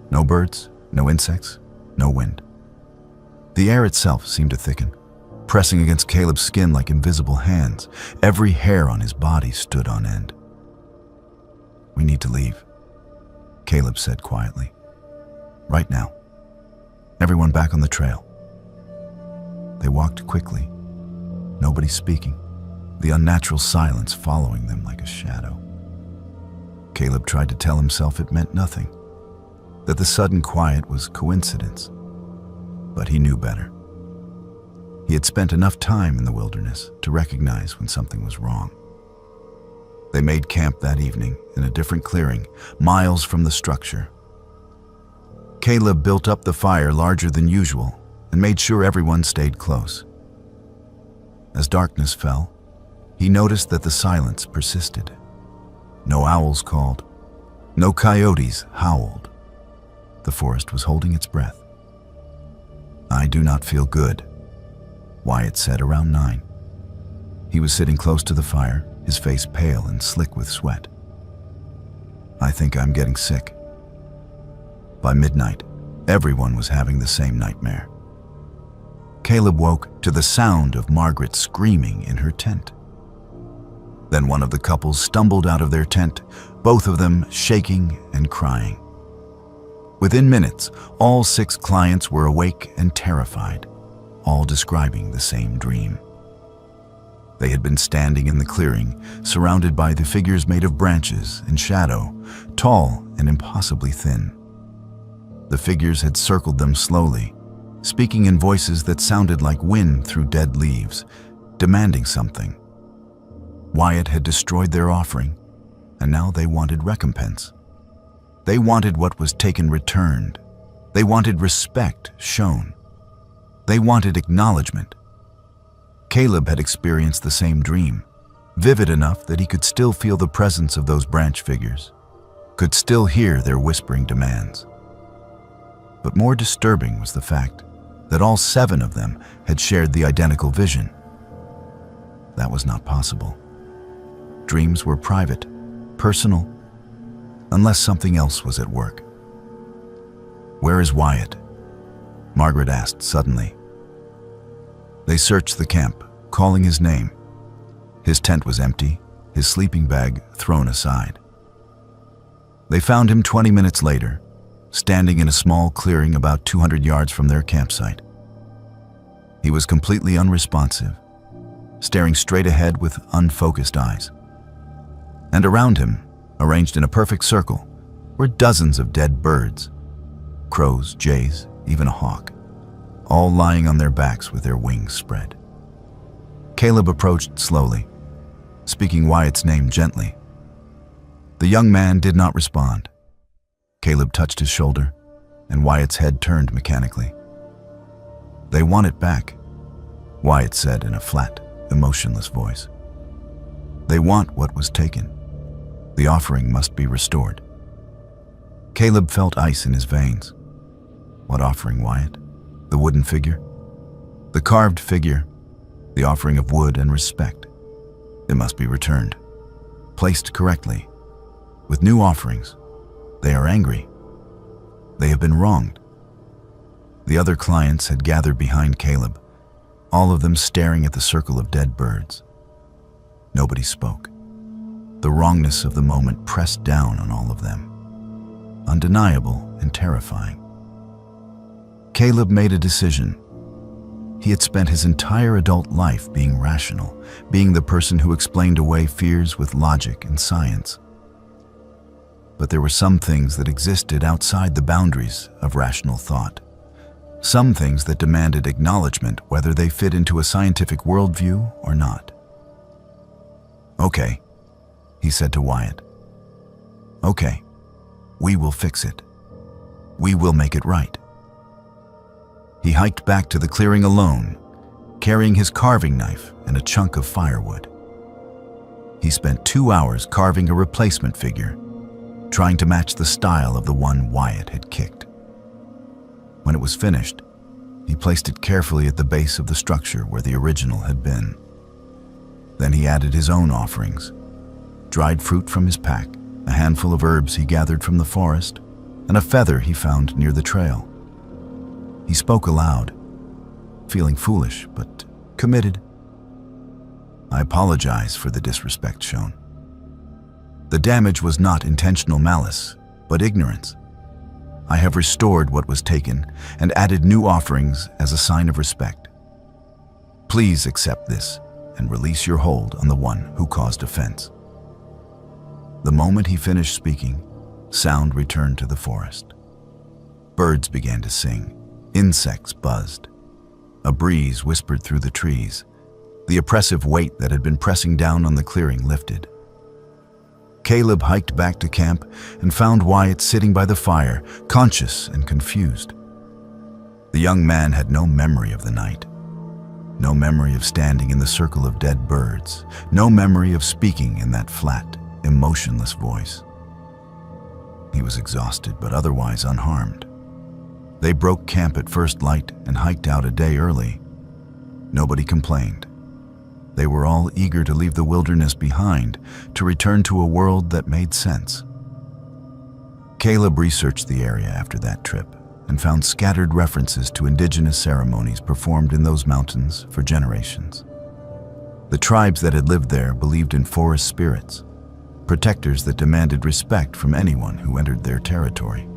No birds, no insects, no wind. The air itself seemed to thicken, pressing against Caleb's skin like invisible hands. Every hair on his body stood on end. "We need to leave," Caleb said quietly. "Right now. Everyone back on the trail." They walked quickly, nobody speaking, the unnatural silence following them like a shadow. Caleb tried to tell himself it meant nothing, that the sudden quiet was coincidence, but he knew better. He had spent enough time in the wilderness to recognize when something was wrong. They made camp that evening in a different clearing, miles from the structure. Caleb built up the fire larger than usual and made sure everyone stayed close. As darkness fell, he noticed that the silence persisted. No owls called. No coyotes howled. The forest was holding its breath. "I do not feel good," Wyatt said around 9. He was sitting close to the fire, his face pale and slick with sweat. "I think I'm getting sick." By midnight, everyone was having the same nightmare. Caleb woke to the sound of Margaret screaming in her tent. Then one of the couples stumbled out of their tent, both of them shaking and crying. Within minutes, all 6 clients were awake and terrified, all describing the same dream. They had been standing in the clearing, surrounded by the figures made of branches and shadow, tall and impossibly thin. The figures had circled them slowly, speaking in voices that sounded like wind through dead leaves, demanding something. Wyatt had destroyed their offering, and now they wanted recompense. They wanted what was taken returned. They wanted respect shown. They wanted acknowledgement. Caleb had experienced the same dream, vivid enough that he could still feel the presence of those branch figures, could still hear their whispering demands. But more disturbing was the fact that all 7 of them had shared the identical vision. That was not possible. Dreams were private, personal, unless something else was at work. "Where is Wyatt?" Margaret asked suddenly. They searched the camp, calling his name. His tent was empty, his sleeping bag thrown aside. They found him 20 minutes later, standing in a small clearing about 200 yards from their campsite. He was completely unresponsive, staring straight ahead with unfocused eyes. And around him, arranged in a perfect circle, were dozens of dead birds, crows, jays, even a hawk, all lying on their backs with their wings spread. Caleb approached slowly, speaking Wyatt's name gently. The young man did not respond. Caleb touched his shoulder, and Wyatt's head turned mechanically. "They want it back," Wyatt said in a flat, emotionless voice. "They want what was taken. The offering must be restored." Caleb felt ice in his veins. What offering, Wyatt? The wooden figure? The carved figure, the offering of wood and respect. It must be returned, placed correctly. With new offerings, they are angry. They have been wronged. The other clients had gathered behind Caleb, all of them staring at the circle of dead birds. Nobody spoke. The wrongness of the moment pressed down on all of them, undeniable and terrifying. Caleb made a decision. He had spent his entire adult life being rational, being the person who explained away fears with logic and science. But there were some things that existed outside the boundaries of rational thought. Some things that demanded acknowledgement whether they fit into a scientific worldview or not. "Okay," he said to Wyatt. "Okay, we will fix it. We will make it right." He hiked back to the clearing alone, carrying his carving knife and a chunk of firewood. He spent 2 hours carving a replacement figure, trying to match the style of the one Wyatt had kicked. When it was finished, he placed it carefully at the base of the structure where the original had been. Then he added his own offerings: dried fruit from his pack, a handful of herbs he gathered from the forest, and a feather he found near the trail. He spoke aloud, feeling foolish but committed. "I apologize for the disrespect shown. The damage was not intentional malice, but ignorance. I have restored what was taken and added new offerings as a sign of respect. Please accept this and release your hold on the one who caused offense." The moment he finished speaking, sound returned to the forest. Birds began to sing. Insects buzzed. A breeze whispered through the trees. The oppressive weight that had been pressing down on the clearing lifted. Caleb hiked back to camp and found Wyatt sitting by the fire, conscious and confused. The young man had no memory of the night, no memory of standing in the circle of dead birds, no memory of speaking in that flat, emotionless voice. He was exhausted but otherwise unharmed. They broke camp at first light and hiked out a day early. Nobody complained. They were all eager to leave the wilderness behind, to return to a world that made sense. Caleb researched the area after that trip and found scattered references to indigenous ceremonies performed in those mountains for generations. The tribes that had lived there believed in forest spirits, protectors that demanded respect from anyone who entered their territory.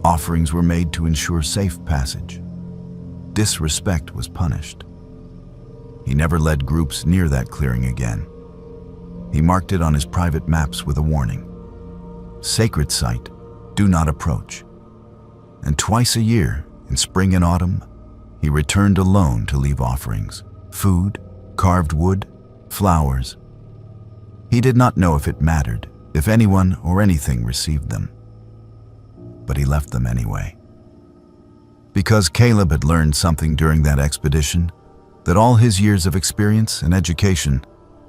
Offerings were made to ensure safe passage. Disrespect was punished. He never led groups near that clearing again. He marked it on his private maps with a warning: "Sacred site, do not approach." And twice a year, in spring and autumn, he returned alone to leave offerings: food, carved wood, flowers. He did not know if it mattered, if anyone or anything received them. But he left them anyway. Because Caleb had learned something during that expedition that all his years of experience and education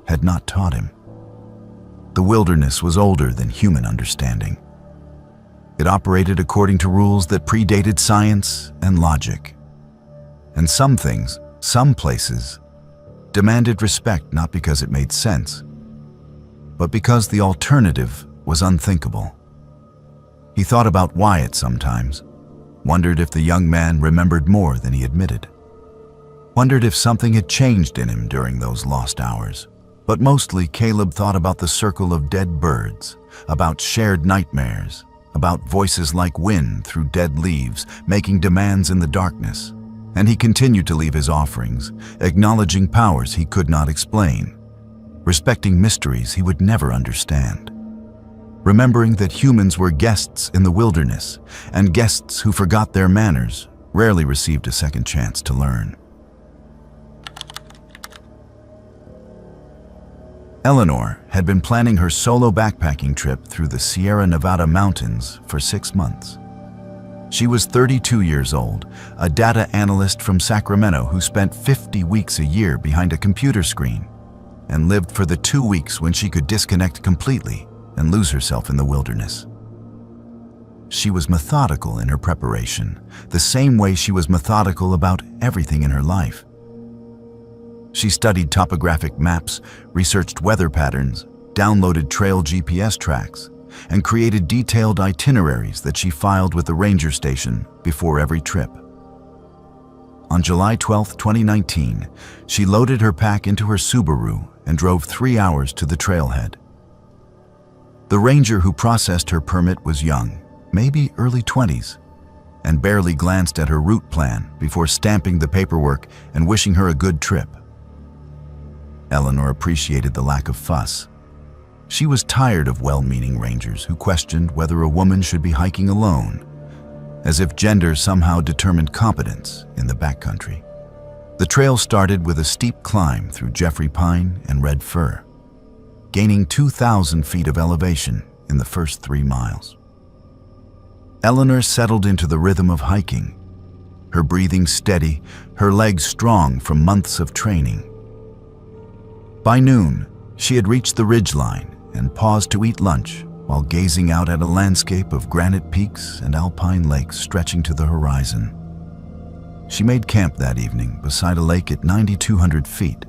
had not taught him. The wilderness was older than human understanding. It operated according to rules that predated science and logic. And some things, some places, demanded respect not because it made sense, but because the alternative was unthinkable. He thought about Wyatt sometimes, wondered if the young man remembered more than he admitted. Wondered if something had changed in him during those lost hours. But mostly Caleb thought about the circle of dead birds, about shared nightmares, about voices like wind through dead leaves, making demands in the darkness. And he continued to leave his offerings, acknowledging powers he could not explain, respecting mysteries he would never understand. remembering that humans were guests in the wilderness, and guests who forgot their manners rarely received a second chance to learn. Eleanor had been planning her solo backpacking trip through the Sierra Nevada mountains for 6 months. She was 32 years old, a data analyst from Sacramento who spent 50 weeks a year behind a computer screen and lived for the 2 weeks when she could disconnect completely and lose herself in the wilderness. She was methodical in her preparation, the same way she was methodical about everything in her life. She studied topographic maps, researched weather patterns, downloaded trail GPS tracks, and created detailed itineraries that she filed with the ranger station before every trip. On July 12, 2019, she loaded her pack into her Subaru and drove 3 hours to the trailhead. The ranger who processed her permit was young, maybe early 20s, and barely glanced at her route plan before stamping the paperwork and wishing her a good trip. Eleanor appreciated the lack of fuss. She was tired of well-meaning rangers who questioned whether a woman should be hiking alone, as if gender somehow determined competence in the backcountry. The trail started with a steep climb through Jeffrey pine and red fir, gaining 2,000 feet of elevation in the first 3 miles. Eleanor settled into the rhythm of hiking, her breathing steady, her legs strong from months of training. By noon, she had reached the ridgeline and paused to eat lunch while gazing out at a landscape of granite peaks and alpine lakes stretching to the horizon. She made camp that evening beside a lake at 9,200 feet,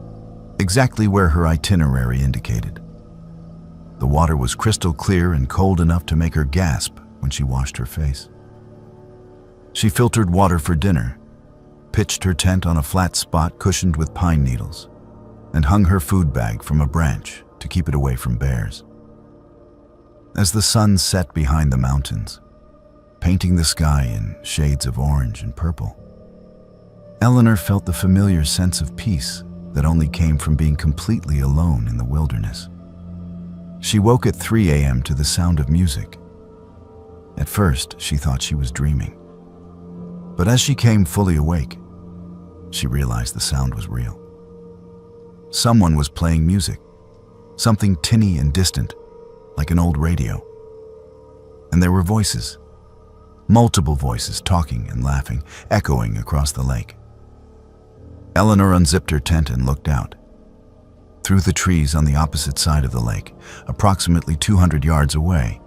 exactly where her itinerary indicated. The water was crystal clear and cold enough to make her gasp when she washed her face. She filtered water for dinner, pitched her tent on a flat spot cushioned with pine needles, and hung her food bag from a branch to keep it away from bears. As the sun set behind the mountains, painting the sky in shades of orange and purple, Eleanor felt the familiar sense of peace that only came from being completely alone in the wilderness. She woke at 3 a.m. to the sound of music. At first, she thought she was dreaming. But as she came fully awake, she realized the sound was real. Someone was playing music, something tinny and distant, like an old radio. And there were voices, multiple voices talking and laughing, echoing across the lake. Eleanor unzipped her tent and looked out. Through the trees on the opposite side of the lake, approximately 200 yards away,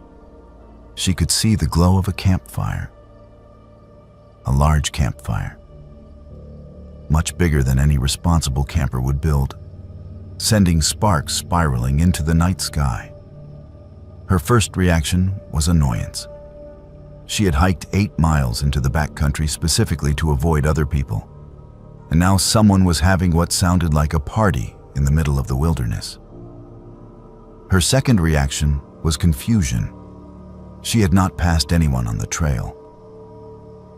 she could see the glow of a campfire. A large campfire, much bigger than any responsible camper would build, sending sparks spiraling into the night sky. Her first reaction was annoyance. She had hiked 8 miles into the backcountry specifically to avoid other people, and now someone was having what sounded like a party in the middle of the wilderness. Her second reaction was confusion. She had not passed anyone on the trail.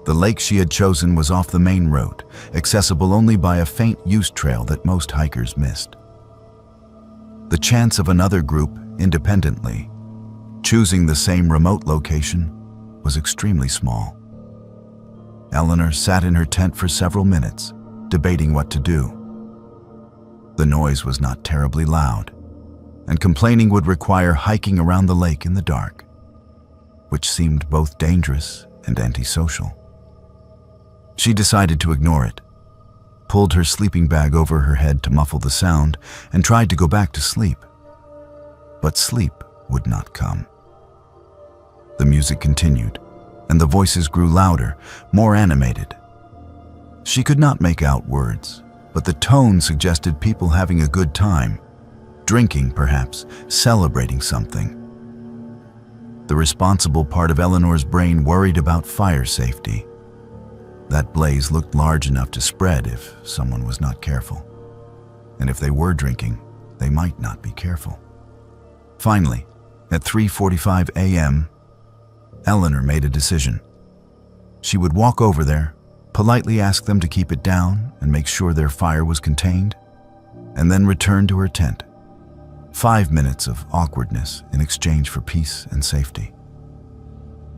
The lake she had chosen was off the main road, accessible only by a faint used trail that most hikers missed. The chance of another group, independently, choosing the same remote location was extremely small. Eleanor sat in her tent for several minutes, debating what to do. The noise was not terribly loud, and complaining would require hiking around the lake in the dark, which seemed both dangerous and antisocial. She decided to ignore it, pulled her sleeping bag over her head to muffle the sound, and tried to go back to sleep. But sleep would not come. The music continued, and the voices grew louder, more animated. She could not make out words, but the tone suggested people having a good time, drinking perhaps, celebrating something. The responsible part of Eleanor's brain worried about fire safety. That blaze looked large enough to spread if someone was not careful. And if they were drinking, they might not be careful. Finally, at 3:45 a.m., Eleanor made a decision. She would walk over there, politely ask them to keep it down and make sure their fire was contained, and then return to her tent. 5 minutes of awkwardness in exchange for peace and safety.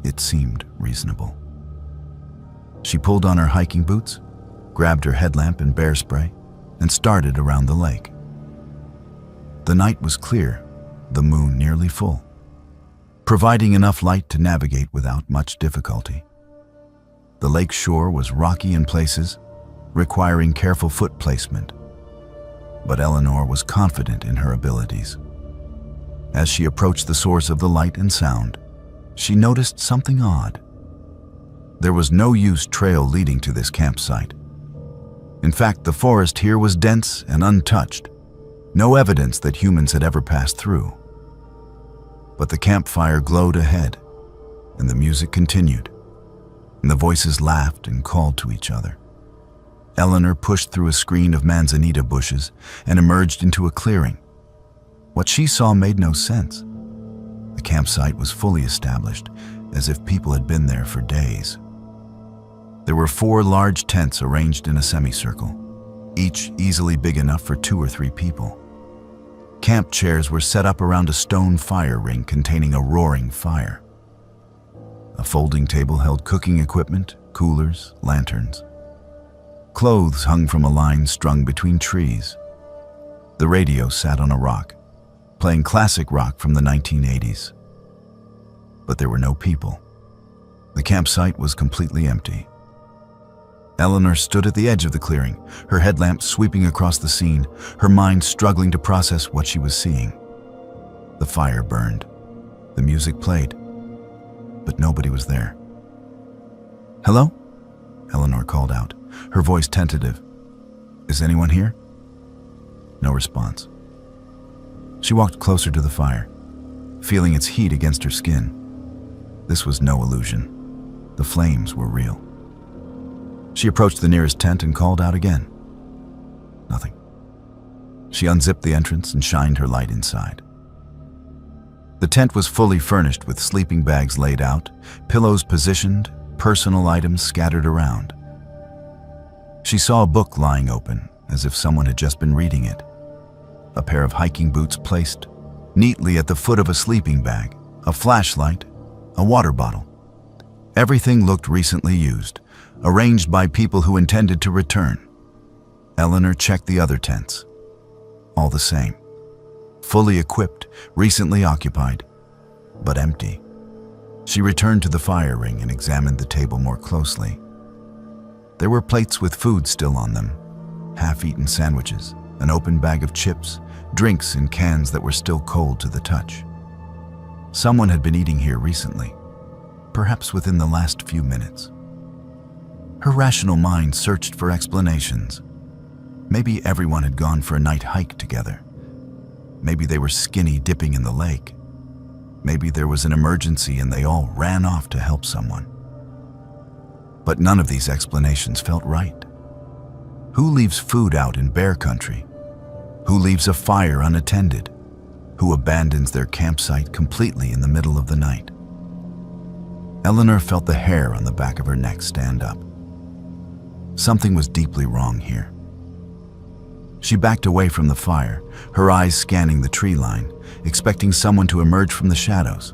It seemed reasonable. She pulled on her hiking boots, grabbed her headlamp and bear spray, and started around the lake. The night was clear, the moon nearly full, providing enough light to navigate without much difficulty. The lake shore was rocky in places, requiring careful foot placement, but Eleanor was confident in her abilities. As she approached the source of the light and sound, she noticed something odd. There was no used trail leading to this campsite. In fact, the forest here was dense and untouched, no evidence that humans had ever passed through. But the campfire glowed ahead, and the music continued, and the voices laughed and called to each other. Eleanor pushed through a screen of manzanita bushes and emerged into a clearing. What she saw made no sense. The campsite was fully established, as if people had been there for days. There were 4 large tents arranged in a semicircle, each easily big enough for 2 or 3 people. Camp chairs were set up around a stone fire ring containing a roaring fire. A folding table held cooking equipment, coolers, lanterns. Clothes hung from a line strung between trees. The radio sat on a rock, playing classic rock from the 1980s. But there were no people. The campsite was completely empty. Eleanor stood at the edge of the clearing, her headlamp sweeping across the scene, her mind struggling to process what she was seeing. The fire burned. The music played. But nobody was there. "Hello?" Eleanor called out, her voice tentative. "Is anyone here?" No response. She walked closer to the fire, feeling its heat against her skin. This was no illusion. The flames were real. She approached the nearest tent and called out again. Nothing. She unzipped the entrance and shined her light inside. The tent was fully furnished with sleeping bags laid out, pillows positioned, personal items scattered around. She saw a book lying open, as if someone had just been reading it. A pair of hiking boots placed neatly at the foot of a sleeping bag, a flashlight, a water bottle. Everything looked recently used, arranged by people who intended to return. Eleanor checked the other tents. All the same. Fully equipped, recently occupied, but empty. She returned to the fire ring and examined the table more closely. There were plates with food still on them, half-eaten sandwiches, an open bag of chips, drinks in cans that were still cold to the touch. Someone had been eating here recently, perhaps within the last few minutes. Her rational mind searched for explanations. Maybe everyone had gone for a night hike together. Maybe they were skinny dipping in the lake. Maybe there was an emergency and they all ran off to help someone. But none of these explanations felt right. Who leaves food out in bear country? Who leaves a fire unattended? Who abandons their campsite completely in the middle of the night? Eleanor felt the hair on the back of her neck stand up. Something was deeply wrong here. She backed away from the fire, her eyes scanning the tree line, expecting someone to emerge from the shadows.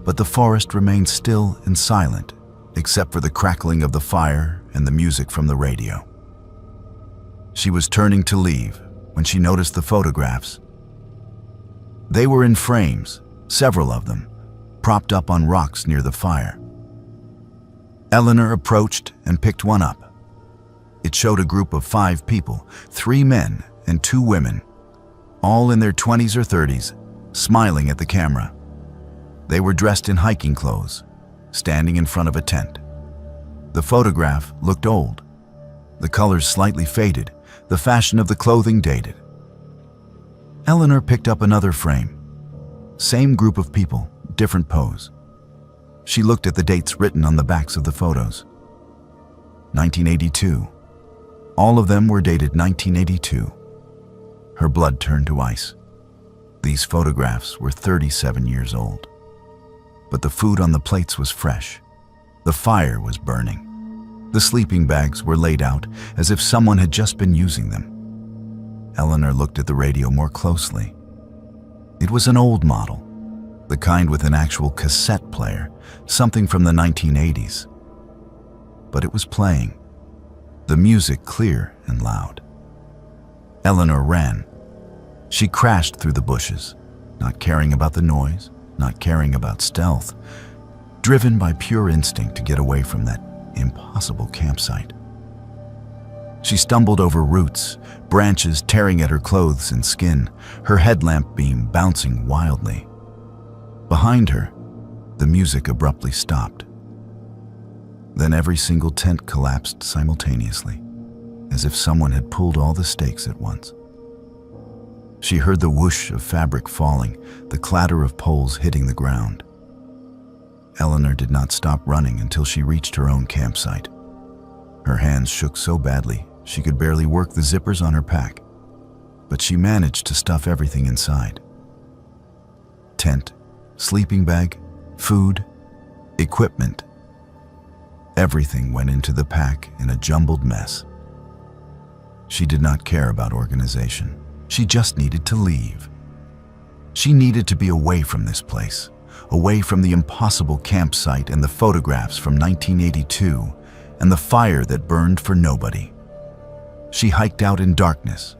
But the forest remained still and silent, except for the crackling of the fire and the music from the radio. She was turning to leave when she noticed the photographs. They were in frames, several of them, propped up on rocks near the fire. Eleanor approached and picked one up. It showed a group of 5 people, 3 men and 2 women, all in their 20s or 30s, smiling at the camera. They were dressed in hiking clothes, standing in front of a tent. The photograph looked old, the colors slightly faded, the fashion of the clothing dated. Eleanor picked up another frame. Same group of people, different pose. She looked at the dates written on the backs of the photos. 1982. All of them were dated 1982. Her blood turned to ice. These photographs were 37 years old. But the food on the plates was fresh. The fire was burning. The sleeping bags were laid out as if someone had just been using them. Eleanor looked at the radio more closely. It was an old model, the kind with an actual cassette player, something from the 1980s. But it was playing, the music clear and loud. Eleanor ran. She crashed through the bushes, not caring about the noise, not caring about stealth, driven by pure instinct to get away from that impossible campsite. She stumbled over roots, branches tearing at her clothes and skin, her headlamp beam bouncing wildly. Behind her, the music abruptly stopped. Then every single tent collapsed simultaneously, as if someone had pulled all the stakes at once. She heard the whoosh of fabric falling, the clatter of poles hitting the ground. Eleanor did not stop running until she reached her own campsite. Her hands shook so badly she could barely work the zippers on her pack, but she managed to stuff everything inside. Tent, sleeping bag, food, equipment. Everything went into the pack in a jumbled mess. She did not care about organization. She just needed to leave. She needed to be away from this place, away from the impossible campsite and the photographs from 1982 and the fire that burned for nobody. She hiked out in darkness,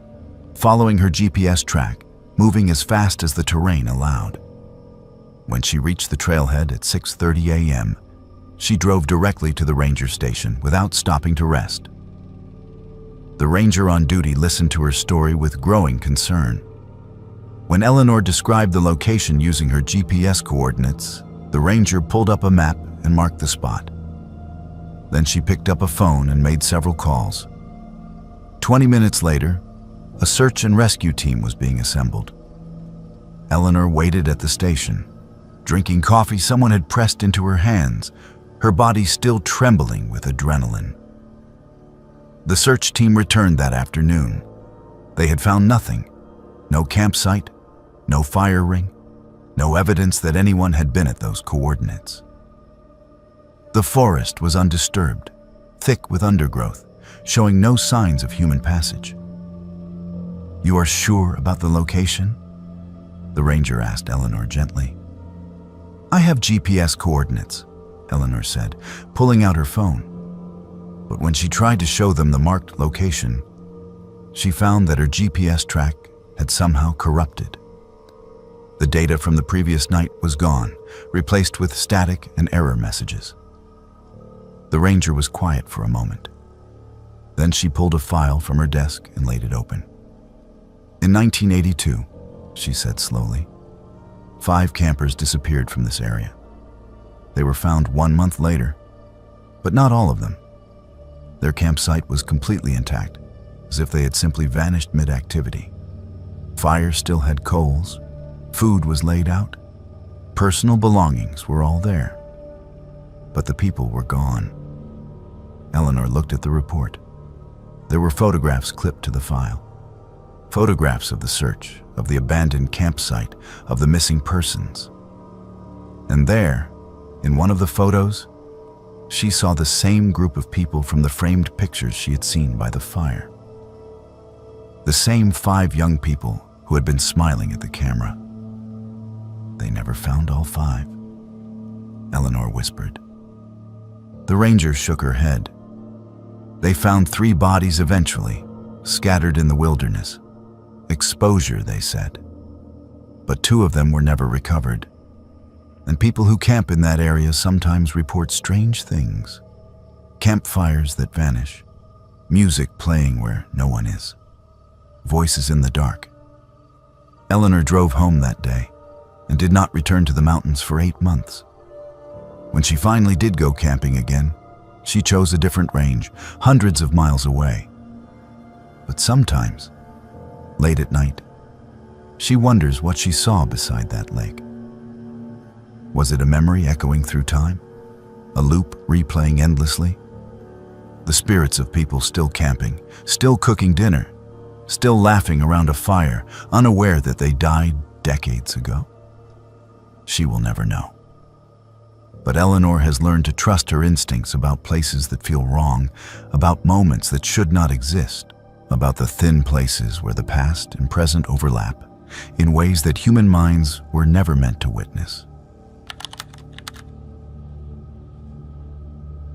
following her GPS track, moving as fast as the terrain allowed. When she reached the trailhead at 6:30 a.m., she drove directly to the ranger station without stopping to rest. The ranger on duty listened to her story with growing concern. When Eleanor described the location using her GPS coordinates, the ranger pulled up a map and marked the spot. Then she picked up a phone and made several calls. 20 minutes later, a search and rescue team was being assembled. Eleanor waited at the station, drinking coffee someone had pressed into her hands, her body still trembling with adrenaline. The search team returned that afternoon. They had found nothing. No campsite, no fire ring, no evidence that anyone had been at those coordinates. The forest was undisturbed, thick with undergrowth, showing no signs of human passage. "You are sure about the location?" the ranger asked Eleanor gently. "I have GPS coordinates," Eleanor said, pulling out her phone. But when she tried to show them the marked location, she found that her GPS track had somehow corrupted. The data from the previous night was gone, replaced with static and error messages. The ranger was quiet for a moment. Then she pulled a file from her desk and laid it open. "In 1982, she said slowly, 5 campers disappeared from this area. They were found 1 month later, but not all of them. Their campsite was completely intact, as if they had simply vanished mid-activity. Fire still had coals, food was laid out, personal belongings were all there. But the people were gone." Eleanor looked at the report. There were photographs clipped to the file. Photographs of the search, of the abandoned campsite, of the missing persons. And there, in one of the photos, she saw the same group of people from the framed pictures she had seen by the fire. The same 5 young people who had been smiling at the camera. "They never found all 5, Eleanor whispered. The ranger shook her head. "They found 3 bodies eventually, scattered in the wilderness. Exposure, they said. But 2 of them were never recovered. And people who camp in that area sometimes report strange things. Campfires that vanish, music playing where no one is, voices in the dark." Eleanor drove home that day and did not return to the mountains for 8 months. When she finally did go camping again, she chose a different range, hundreds of miles away. But sometimes, late at night, she wonders what she saw beside that lake. Was it a memory echoing through time? A loop replaying endlessly? The spirits of people still camping, still cooking dinner, still laughing around a fire, unaware that they died decades ago? She will never know. But Eleanor has learned to trust her instincts about places that feel wrong, about moments that should not exist, about the thin places where the past and present overlap in ways that human minds were never meant to witness.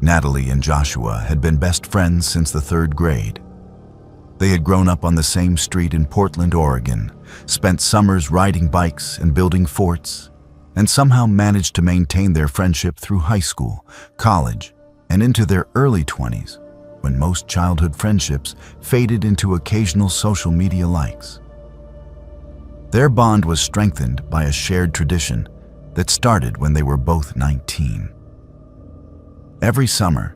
Natalie and Joshua had been best friends since the 3rd grade. They had grown up on the same street in Portland, Oregon, spent summers riding bikes and building forts, and somehow managed to maintain their friendship through high school, college, and into their early 20s, when most childhood friendships faded into occasional social media likes. Their bond was strengthened by a shared tradition that started when they were both 19. Every summer,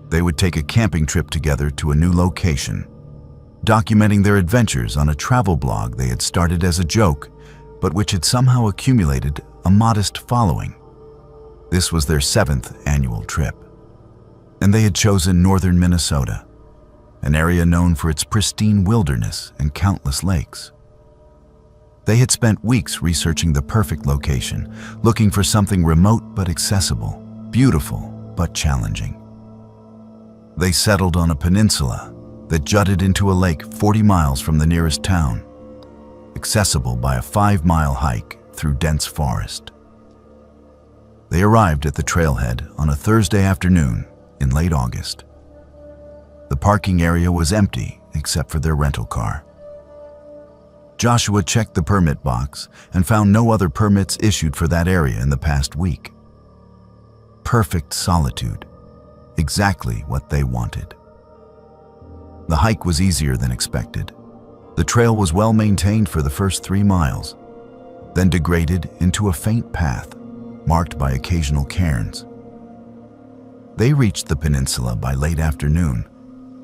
they would take a camping trip together to a new location, documenting their adventures on a travel blog they had started as a joke, but which had somehow accumulated a modest following. This was their 7th annual trip, and they had chosen northern Minnesota, an area known for its pristine wilderness and countless lakes. They had spent weeks researching the perfect location, looking for something remote but accessible, beautiful but challenging. They settled on a peninsula that jutted into a lake 40 miles from the nearest town, accessible by a 5-mile hike through dense forest. They arrived at the trailhead on a Thursday afternoon in late August. The parking area was empty except for their rental car. Joshua checked the permit box and found no other permits issued for that area in the past week. Perfect solitude, exactly what they wanted. The hike was easier than expected. The trail was well maintained for the first 3 miles, then degraded into a faint path marked by occasional cairns. They reached the peninsula by late afternoon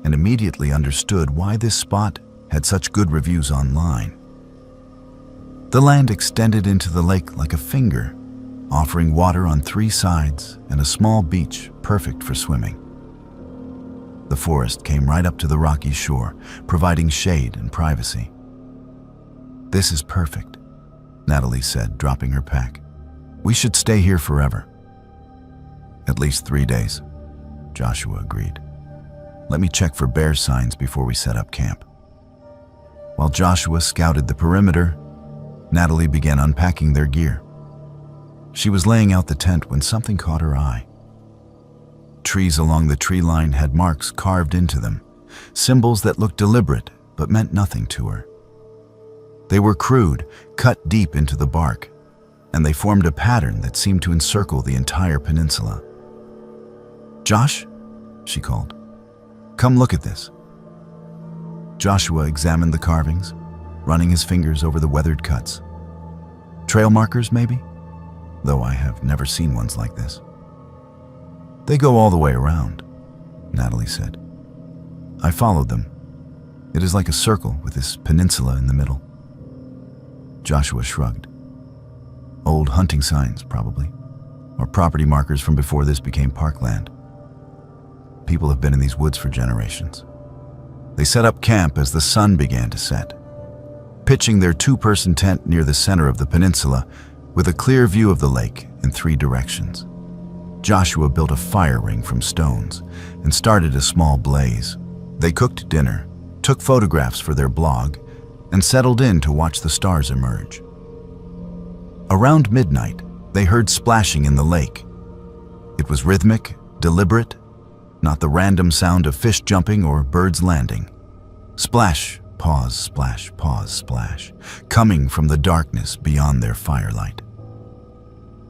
and immediately understood why this spot had such good reviews online. The land extended into the lake like a finger, offering water on 3 sides and a small beach perfect for swimming. The forest came right up to the rocky shore, providing shade and privacy. "This is perfect," Natalie said, dropping her pack. "We should stay here forever." "At least 3 days," Joshua agreed. "Let me check for bear signs before we set up camp." While Joshua scouted the perimeter, Natalie began unpacking their gear. She was laying out the tent when something caught her eye. Trees along the tree line had marks carved into them, symbols that looked deliberate but meant nothing to her. They were crude, cut deep into the bark, and they formed a pattern that seemed to encircle the entire peninsula. "Josh," she called, "come look at this." Joshua examined the carvings, running his fingers over the weathered cuts. "Trail markers, maybe? Though I have never seen ones like this." "They go all the way around," Natalie said. "I followed them. It is like a circle with this peninsula in the middle." Joshua shrugged. "Old hunting signs, probably, or property markers from before this became parkland. People have been in these woods for generations." They set up camp as the sun began to set, pitching their 2-person tent near the center of the peninsula with a clear view of the lake in 3 directions. Joshua built a fire ring from stones and started a small blaze. They cooked dinner, took photographs for their blog, and settled in to watch the stars emerge. Around midnight, they heard splashing in the lake. It was rhythmic, deliberate, not the random sound of fish jumping or birds landing. Splash, pause, splash, pause, splash, coming from the darkness beyond their firelight.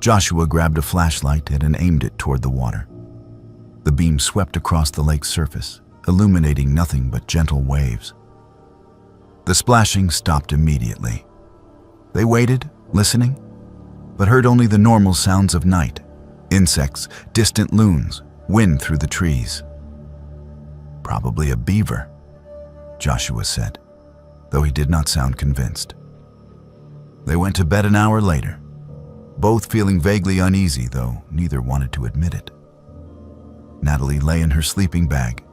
Joshua grabbed a flashlight and aimed it toward the water. The beam swept across the lake's surface, illuminating nothing but gentle waves. The splashing stopped immediately. They waited, listening, but heard only the normal sounds of night: insects, distant loons, wind through the trees. "Probably a beaver," Joshua said, though he did not sound convinced. They went to bed an hour later, both feeling vaguely uneasy, though neither wanted to admit it. Natalie lay in her sleeping bag,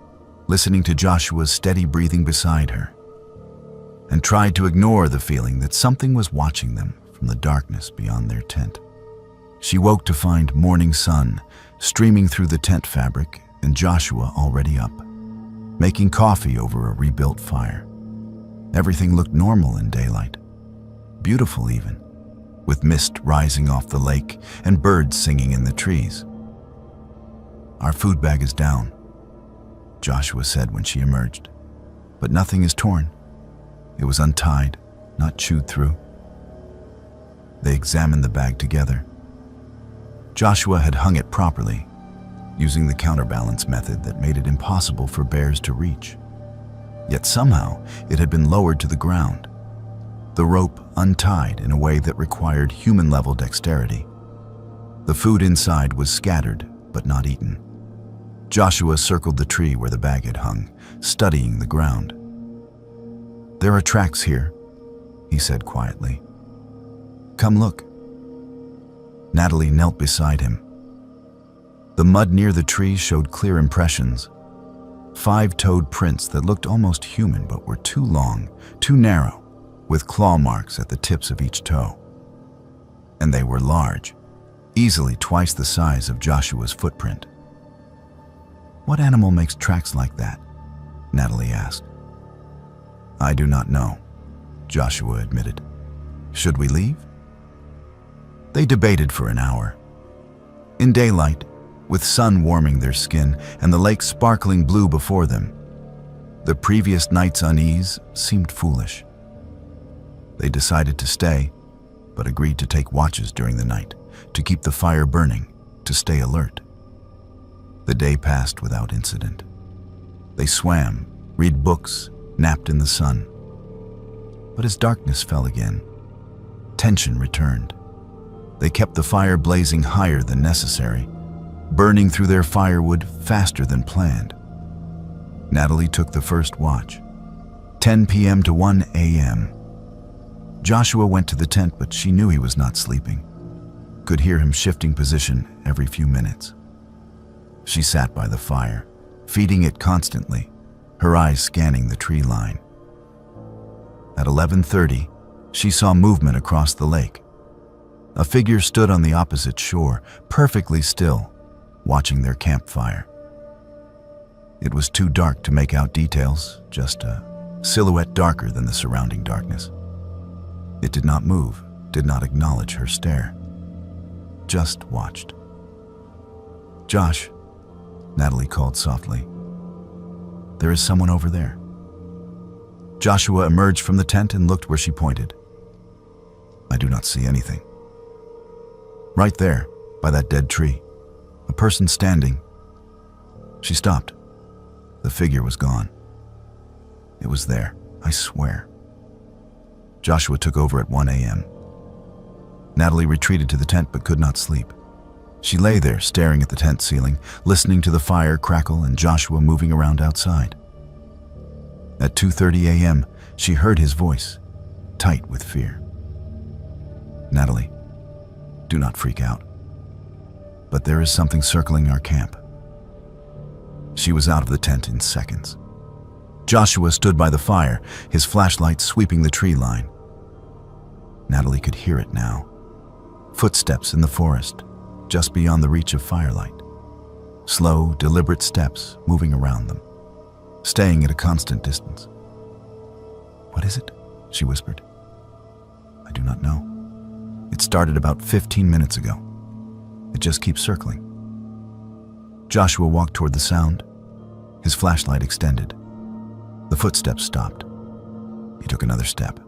listening to Joshua's steady breathing beside her, and tried to ignore the feeling that something was watching them from the darkness beyond their tent. She woke to find morning sun streaming through the tent fabric and Joshua already up. making coffee over a rebuilt fire. Everything looked normal in daylight, beautiful even, with mist rising off the lake and birds singing in the trees. "Our food bag is down," Joshua said when she emerged, "but nothing is torn. It was untied, not chewed through." They examined the bag together. Joshua had hung it properly, using the counterbalance method that made it impossible for bears to reach. Yet somehow it had been lowered to the ground, the rope untied in a way that required human-level dexterity. The food inside was scattered, but not eaten. Joshua circled the tree where the bag had hung, studying the ground. "There are tracks here," he said quietly. "Come look." Natalie knelt beside him. The mud near the tree showed clear impressions, 5-toed prints that looked almost human but were too long, too narrow, with claw marks at the tips of each toe. And they were large, easily twice the size of Joshua's footprint. "What animal makes tracks like that?" Natalie asked. "I do not know," Joshua admitted. "Should we leave?" They debated for an hour. In daylight, with sun warming their skin and the lake sparkling blue before them, the previous night's unease seemed foolish. They decided to stay, but agreed to take watches during the night, to keep the fire burning, to stay alert. The day passed without incident. They swam, read books, napped in the sun. But as darkness fell again, tension returned. They kept the fire blazing higher than necessary, burning through their firewood faster than planned. Natalie took the first watch, 10 p.m. to 1 a.m. Joshua went to the tent, but she knew he was not sleeping. Could hear him shifting position every few minutes. She sat by the fire, feeding it constantly, her eyes scanning the tree line. At 11:30, she saw movement across the lake. A figure stood on the opposite shore, perfectly still, watching their campfire. It was too dark to make out details, just a silhouette darker than the surrounding darkness. It did not move, did not acknowledge her stare. Just watched. "Josh," Natalie called softly. "There is someone over there." Joshua emerged from the tent and looked where she pointed. "I do not see anything." "Right there, by that dead tree. A person standing." She stopped. The figure was gone. "It was there, I swear." Joshua took over at 1 a.m. Natalie retreated to the tent but could not sleep. She lay there staring at the tent ceiling, listening to the fire crackle and Joshua moving around outside. At 2:30 a.m., she heard his voice, tight with fear. "Natalie, do not freak out. But there is something circling our camp." She was out of the tent in seconds. Joshua stood by the fire, his flashlight sweeping the tree line. Natalie could hear it now. Footsteps in the forest, just beyond the reach of firelight. Slow, deliberate steps moving around them, staying at a constant distance. "What is it?" she whispered. "I do not know. It started about 15 minutes ago. It just keeps circling." Joshua walked toward the sound, his flashlight extended. The footsteps stopped. He took another step.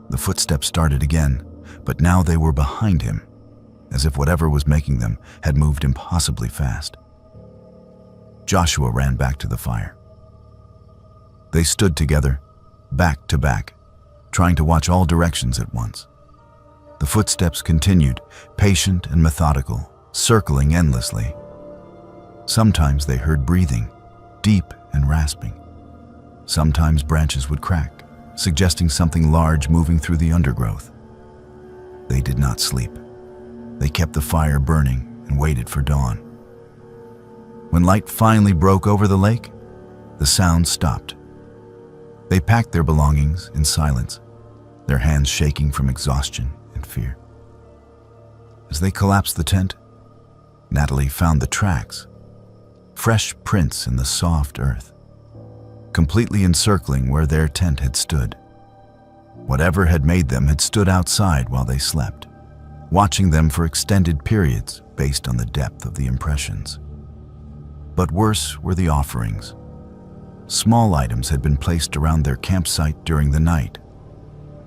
The footsteps started again, but now they were behind him, as if whatever was making them had moved impossibly fast. Joshua ran back to the fire. They stood together, back to back, trying to watch all directions at once. The footsteps continued, patient and methodical, circling endlessly. Sometimes they heard breathing, deep and rasping. Sometimes branches would crack, suggesting something large moving through the undergrowth. They did not sleep. They kept the fire burning and waited for dawn. When light finally broke over the lake, the sound stopped. They packed their belongings in silence, their hands shaking from exhaustion and fear. As they collapsed the tent, Natalie found the tracks, fresh prints in the soft earth. completely encircling where their tent had stood. Whatever had made them had stood outside while they slept, watching them for extended periods based on the depth of the impressions. But worse were the offerings. Small items had been placed around their campsite during the night.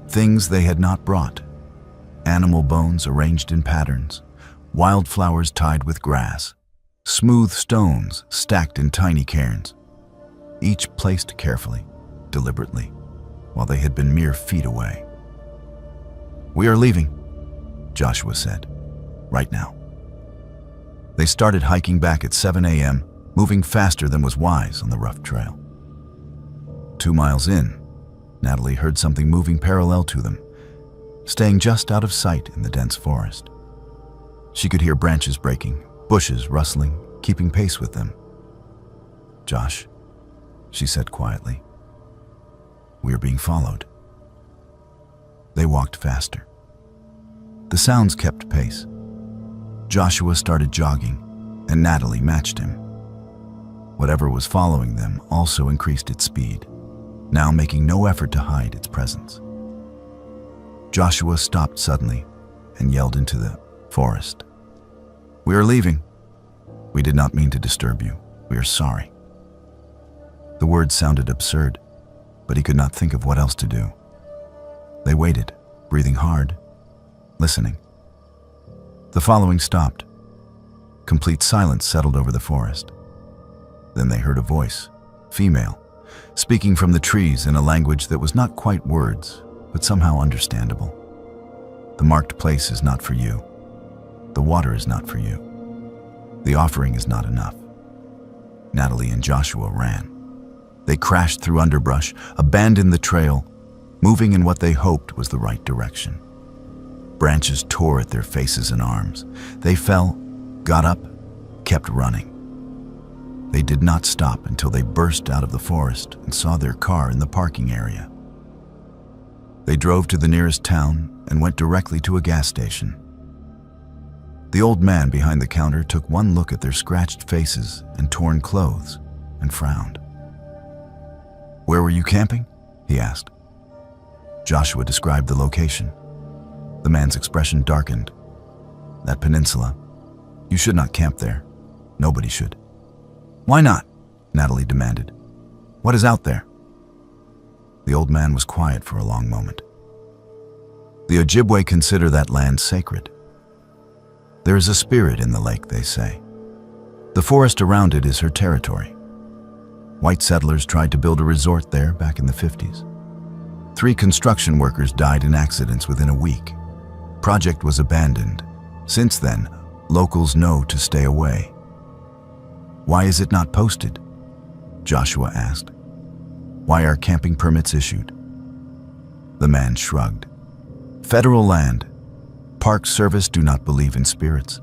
Things they had not brought. Animal bones arranged in patterns, wildflowers tied with grass, smooth stones stacked in tiny cairns, each placed carefully, deliberately, while they had been mere feet away. "We are leaving," Joshua said, "right now." They started hiking back at 7 a.m., moving faster than was wise on the rough trail. 2 miles in, Natalie heard something moving parallel to them, staying just out of sight in the dense forest. She could hear branches breaking, bushes rustling, keeping pace with them. "Josh," she said quietly, "we are being followed." They walked faster. The sounds kept pace. Joshua started jogging, and Natalie matched him. Whatever was following them also increased its speed, now making no effort to hide its presence. Joshua stopped suddenly and yelled into the forest, "We are leaving. We did not mean to disturb you. We are sorry." The words sounded absurd, but he could not think of what else to do. They waited, breathing hard, listening. The following stopped. Complete silence settled over the forest. Then they heard a voice, female, speaking from the trees in a language that was not quite words, but somehow understandable. "The marked place is not for you. The water is not for you. The offering is not enough." Natalie and Joshua ran. They crashed through underbrush, abandoned the trail, moving in what they hoped was the right direction. Branches tore at their faces and arms. They fell, got up, kept running. They did not stop until they burst out of the forest and saw their car in the parking area. They drove to the nearest town and went directly to a gas station. The old man behind the counter took one look at their scratched faces and torn clothes and frowned. "Where were you camping?" he asked. Joshua described the location. The man's expression darkened. "That peninsula. You should not camp there. Nobody should." "Why not?" Natalie demanded. "What is out there?" The old man was quiet for a long moment. "The Ojibwe consider that land sacred. There is a spirit in the lake, they say. The forest around it is her territory. White settlers tried to build a resort there back in the 50s. 3 construction workers died in accidents within a week. Project was abandoned. Since then, locals know to stay away." "Why is it not posted?" Joshua asked. "Why are camping permits issued?" The man shrugged. "Federal land. Park Service do not believe in spirits.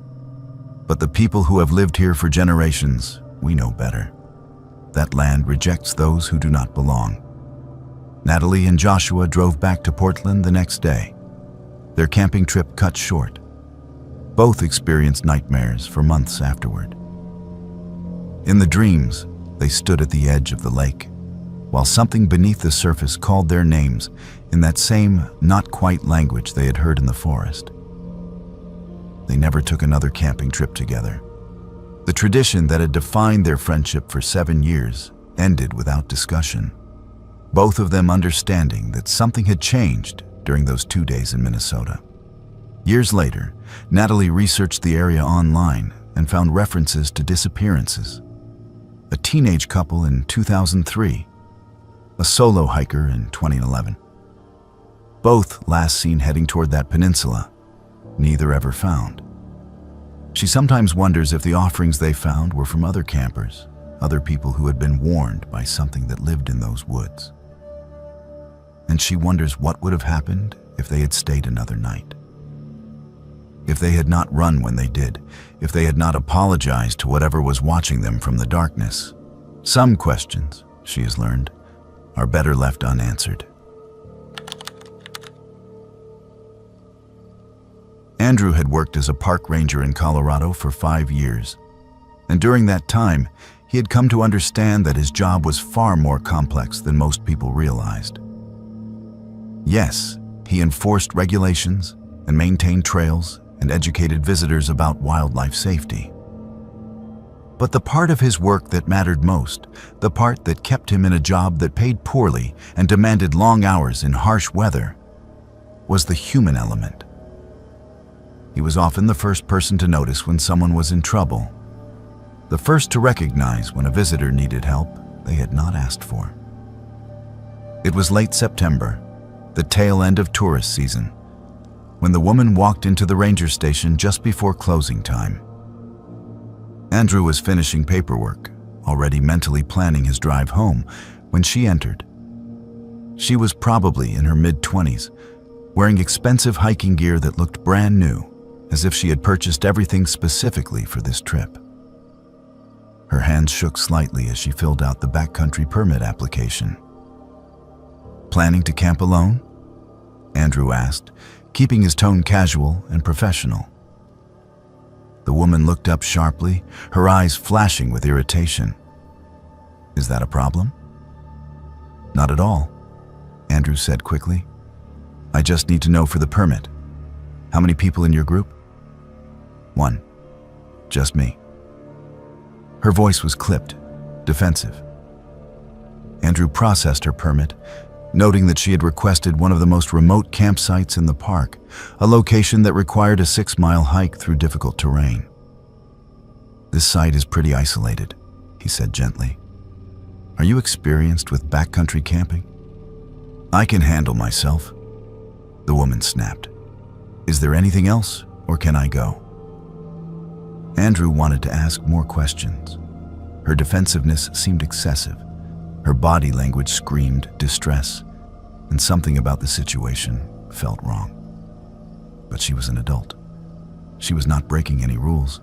But the people who have lived here for generations, we know better. That land rejects those who do not belong." Natalie and Joshua drove back to Portland the next day. Their camping trip cut short. Both experienced nightmares for months afterward. In the dreams, they stood at the edge of the lake, while something beneath the surface called their names in that same not-quite language they had heard in the forest. They never took another camping trip together. The tradition that had defined their friendship for 7 years ended without discussion, both of them understanding that something had changed during those 2 days in Minnesota. Years later, Natalie researched the area online and found references to disappearances. A teenage couple in 2003, a solo hiker in 2011. Both last seen heading toward that peninsula, neither ever found. She sometimes wonders if the offerings they found were from other campers, other people who had been warned by something that lived in those woods. And she wonders what would have happened if they had stayed another night. If they had not run when they did, if they had not apologized to whatever was watching them from the darkness. Some questions, she has learned, are better left unanswered. Andrew had worked as a park ranger in Colorado for 5 years, and during that time, he had come to understand that his job was far more complex than most people realized. Yes, he enforced regulations and maintained trails and educated visitors about wildlife safety. But the part of his work that mattered most, the part that kept him in a job that paid poorly and demanded long hours in harsh weather, was the human element. He was often the first person to notice when someone was in trouble, the first to recognize when a visitor needed help they had not asked for. It was late September, the tail end of tourist season, when the woman walked into the ranger station just before closing time. Andrew was finishing paperwork, already mentally planning his drive home, when she entered. She was probably in her mid-20s, wearing expensive hiking gear that looked brand new, as if she had purchased everything specifically for this trip. Her hands shook slightly as she filled out the backcountry permit application. "Planning to camp alone?" Andrew asked, keeping his tone casual and professional. The woman looked up sharply, her eyes flashing with irritation. "Is that a problem?" "Not at all," Andrew said quickly. "I just need to know for the permit. How many people in your group?" "One. Just me." Her voice was clipped, defensive. Andrew processed her permit, noting that she had requested one of the most remote campsites in the park, a location that required a 6-mile hike through difficult terrain. "This site is pretty isolated," he said gently. "Are you experienced with backcountry camping?" "I can handle myself," the woman snapped. "Is there anything else, or can I go?" Andrew wanted to ask more questions. Her defensiveness seemed excessive. Her body language screamed distress, and something about the situation felt wrong. But she was an adult. She was not breaking any rules,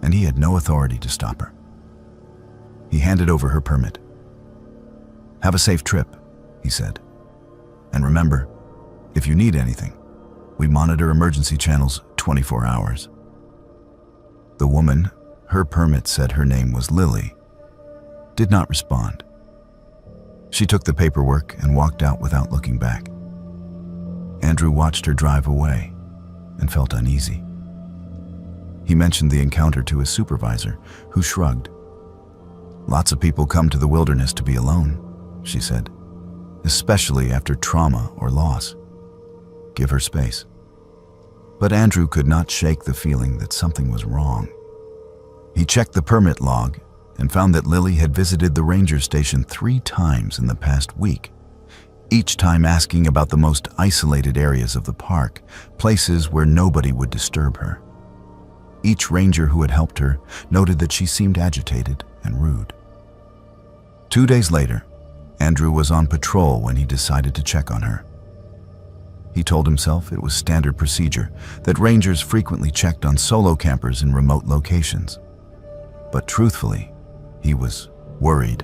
and he had no authority to stop her. He handed over her permit. "Have a safe trip," he said. "And remember, if you need anything, we monitor emergency channels 24 hours. The woman, her permit said her name was Lily, did not respond. She took the paperwork and walked out without looking back. Andrew watched her drive away and felt uneasy. He mentioned the encounter to his supervisor, who shrugged. "Lots of people come to the wilderness to be alone," she said, "especially after trauma or loss. Give her space." But Andrew could not shake the feeling that something was wrong. He checked the permit log and found that Lily had visited the ranger station 3 times in the past week, each time asking about the most isolated areas of the park, places where nobody would disturb her. Each ranger who had helped her noted that she seemed agitated and rude. 2 days later, Andrew was on patrol when he decided to check on her. He told himself it was standard procedure, that rangers frequently checked on solo campers in remote locations. But truthfully, he was worried.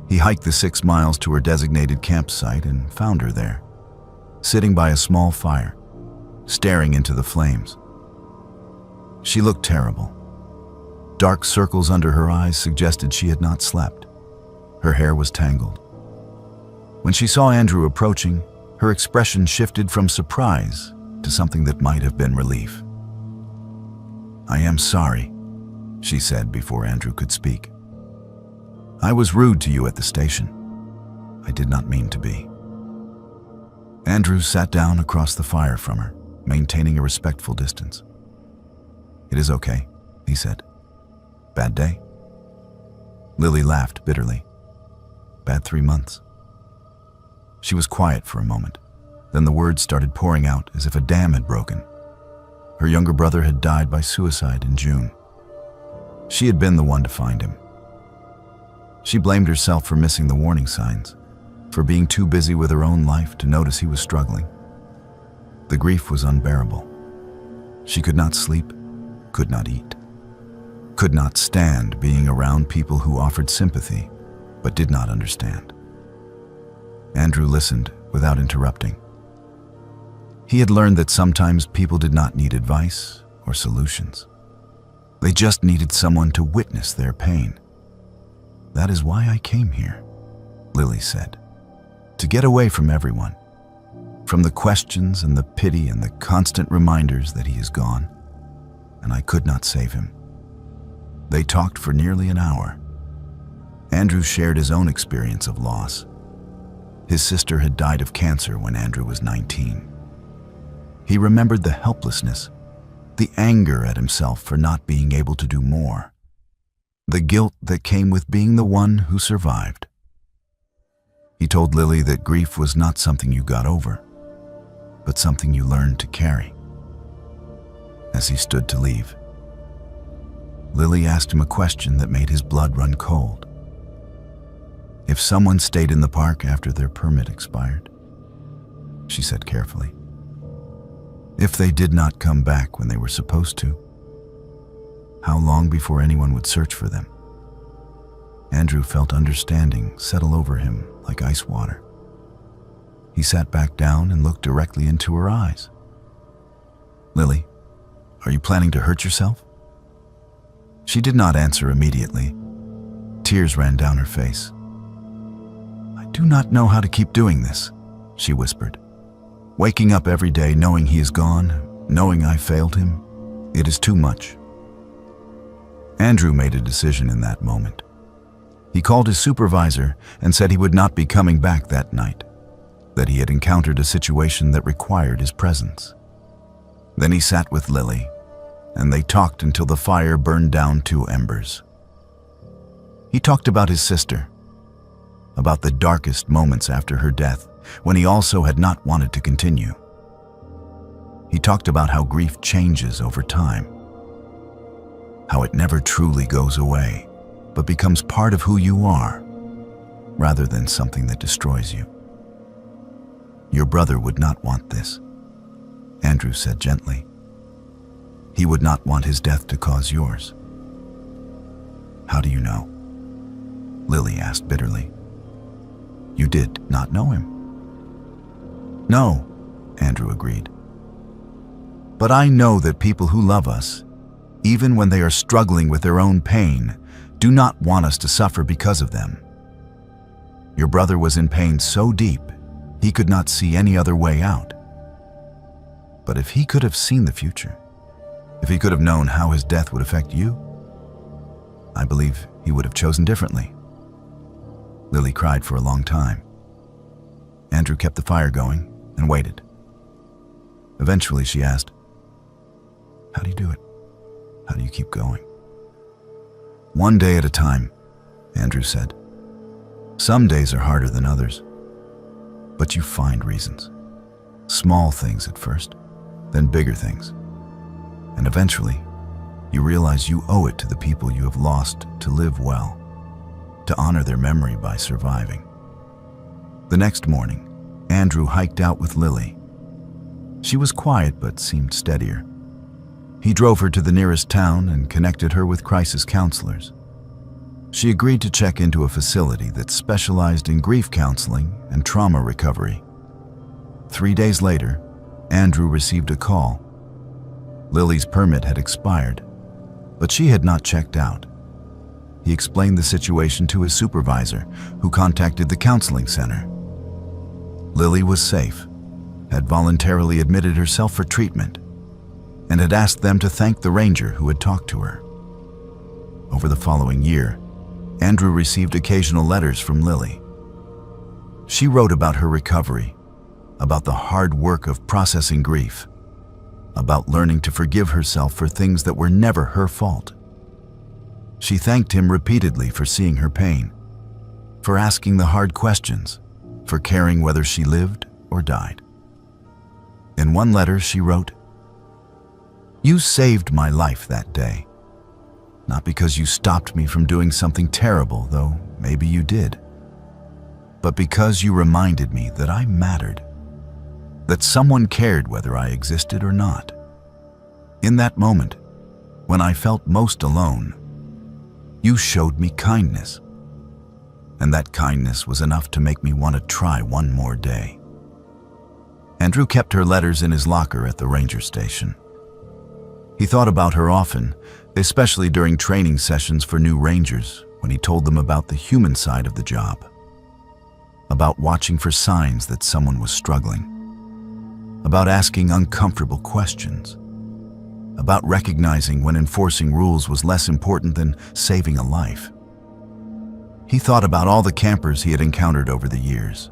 He hiked the 6 miles to her designated campsite and found her there, sitting by a small fire, staring into the flames. She looked terrible. Dark circles under her eyes suggested she had not slept. Her hair was tangled. When she saw Andrew approaching, her expression shifted from surprise to something that might have been relief. "I am sorry," she said before Andrew could speak. "I was rude to you at the station. I did not mean to be." Andrew sat down across the fire from her, maintaining a respectful distance. "It is okay," he said. "Bad day?" Lily laughed bitterly. "Bad 3 months." She was quiet for a moment. Then the words started pouring out as if a dam had broken. Her younger brother had died by suicide in June. She had been the one to find him. She blamed herself for missing the warning signs, for being too busy with her own life to notice he was struggling. The grief was unbearable. She could not sleep, could not eat, could not stand being around people who offered sympathy but did not understand. Andrew listened without interrupting. He had learned that sometimes people did not need advice or solutions. They just needed someone to witness their pain. That is why I came here, Lily said. To get away from everyone. From the questions and the pity and the constant reminders that he is gone. And I could not save him. They talked for nearly an hour. Andrew shared his own experience of loss. His sister had died of cancer when Andrew was 19. He remembered the helplessness, the anger at himself for not being able to do more, the guilt that came with being the one who survived. He told Lily that grief was not something you got over, but something you learned to carry. As he stood to leave, Lily asked him a question that made his blood run cold. If someone stayed in the park after their permit expired, she said carefully, if they did not come back when they were supposed to, how long before anyone would search for them? Andrew felt understanding settle over him like ice water. He sat back down and looked directly into her eyes. Lily, are you planning to hurt yourself? She did not answer immediately. Tears ran down her face. I do not know how to keep doing this, she whispered. Waking up every day knowing he is gone, knowing I failed him, it is too much. Andrew made a decision in that moment. He called his supervisor and said he would not be coming back that night, that he had encountered a situation that required his presence. Then he sat with Lily, and they talked until the fire burned down to embers. He talked about his sister, about the darkest moments after her death, when he also had not wanted to continue. He talked about how grief changes over time, how it never truly goes away, but becomes part of who you are, rather than something that destroys you. Your brother would not want this, Andrew said gently. He would not want his death to cause yours. How do you know? Lily asked bitterly. You did not know him. No, Andrew agreed. But I know that people who love us, even when they are struggling with their own pain, do not want us to suffer because of them. Your brother was in pain so deep, he could not see any other way out. But if he could have seen the future, if he could have known how his death would affect you, I believe he would have chosen differently. Lily cried for a long time. Andrew kept the fire going and waited. Eventually she asked, how do you do it? How do you keep going? One day at a time, Andrew said. Some days are harder than others, but you find reasons. Small things at first, then bigger things. And eventually, you realize you owe it to the people you have lost to live well, to honor their memory by surviving. The next morning, Andrew hiked out with Lily. She was quiet but seemed steadier. He drove her to the nearest town and connected her with crisis counselors. She agreed to check into a facility that specialized in grief counseling and trauma recovery. 3 days later, Andrew received a call. Lily's permit had expired, but she had not checked out. He explained the situation to his supervisor, who contacted the counseling center. Lily was safe, had voluntarily admitted herself for treatment, and had asked them to thank the ranger who had talked to her. Over the following year, Andrew received occasional letters from Lily. She wrote about her recovery, about the hard work of processing grief, about learning to forgive herself for things that were never her fault. She thanked him repeatedly for seeing her pain, for asking the hard questions, for caring whether she lived or died. In one letter she wrote, "You saved my life that day. Not because you stopped me from doing something terrible, though maybe you did, but because you reminded me that I mattered, that someone cared whether I existed or not. In that moment, when I felt most alone, you showed me kindness, and that kindness was enough to make me want to try one more day." Andrew kept her letters in his locker at the ranger station. He thought about her often, especially during training sessions for new rangers, when he told them about the human side of the job, about watching for signs that someone was struggling, about asking uncomfortable questions, about recognizing when enforcing rules was less important than saving a life. He thought about all the campers he had encountered over the years,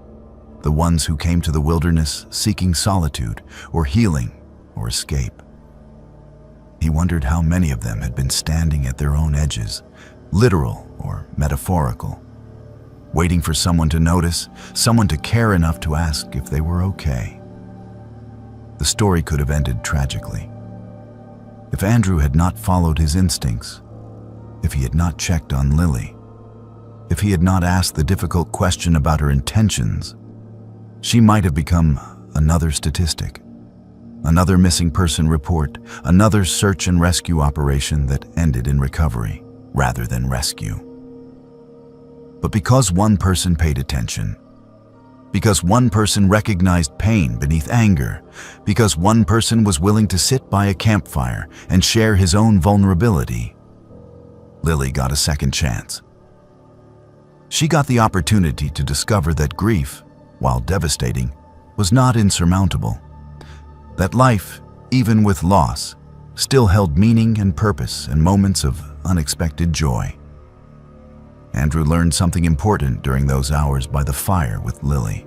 the ones who came to the wilderness seeking solitude or healing or escape. He wondered how many of them had been standing at their own edges, literal or metaphorical, waiting for someone to notice, someone to care enough to ask if they were okay. The story could have ended tragically. If Andrew had not followed his instincts, if he had not checked on Lily, if he had not asked the difficult question about her intentions, she might have become another statistic, another missing person report, another search and rescue operation that ended in recovery rather than rescue. But because one person paid attention, because one person recognized pain beneath anger, because one person was willing to sit by a campfire and share his own vulnerability, Lily got a second chance. She got the opportunity to discover that grief, while devastating, was not insurmountable. That life, even with loss, still held meaning and purpose and moments of unexpected joy. Andrew learned something important during those hours by the fire with Lily.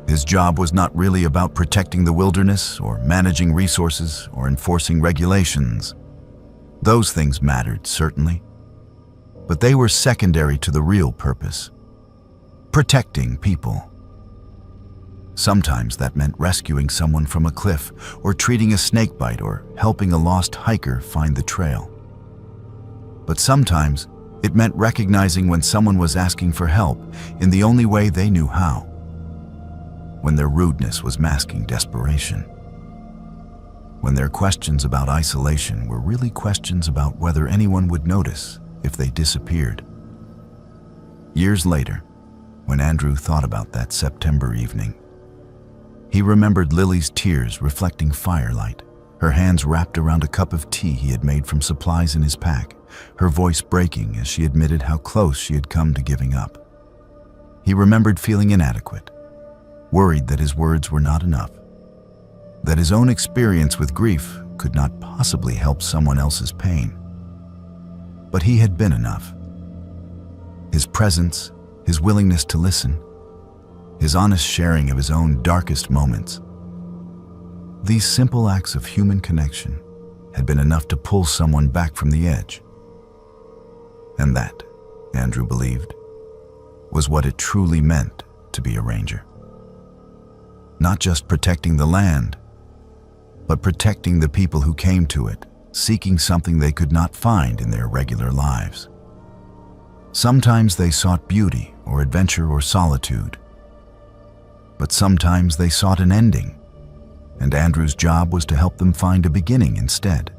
His job was not really about protecting the wilderness or managing resources or enforcing regulations. Those things mattered, certainly, but they were secondary to the real purpose: protecting people. Sometimes that meant rescuing someone from a cliff, or treating a snakebite, or helping a lost hiker find the trail. But sometimes it meant recognizing when someone was asking for help in the only way they knew how, when their rudeness was masking desperation, when their questions about isolation were really questions about whether anyone would notice if they disappeared. Years later, when Andrew thought about that September evening, he remembered Lily's tears reflecting firelight, her hands wrapped around a cup of tea he had made from supplies in his pack, her voice breaking as she admitted how close she had come to giving up. He remembered feeling inadequate, worried that his words were not enough, that his own experience with grief could not possibly help someone else's pain. But he had been enough. His presence, his willingness to listen, his honest sharing of his own darkest moments. These simple acts of human connection had been enough to pull someone back from the edge. And that, Andrew believed, was what it truly meant to be a ranger. Not just protecting the land, but protecting the people who came to it, seeking something they could not find in their regular lives. Sometimes they sought beauty or adventure or solitude, but sometimes they sought an ending, and Andrew's job was to help them find a beginning instead.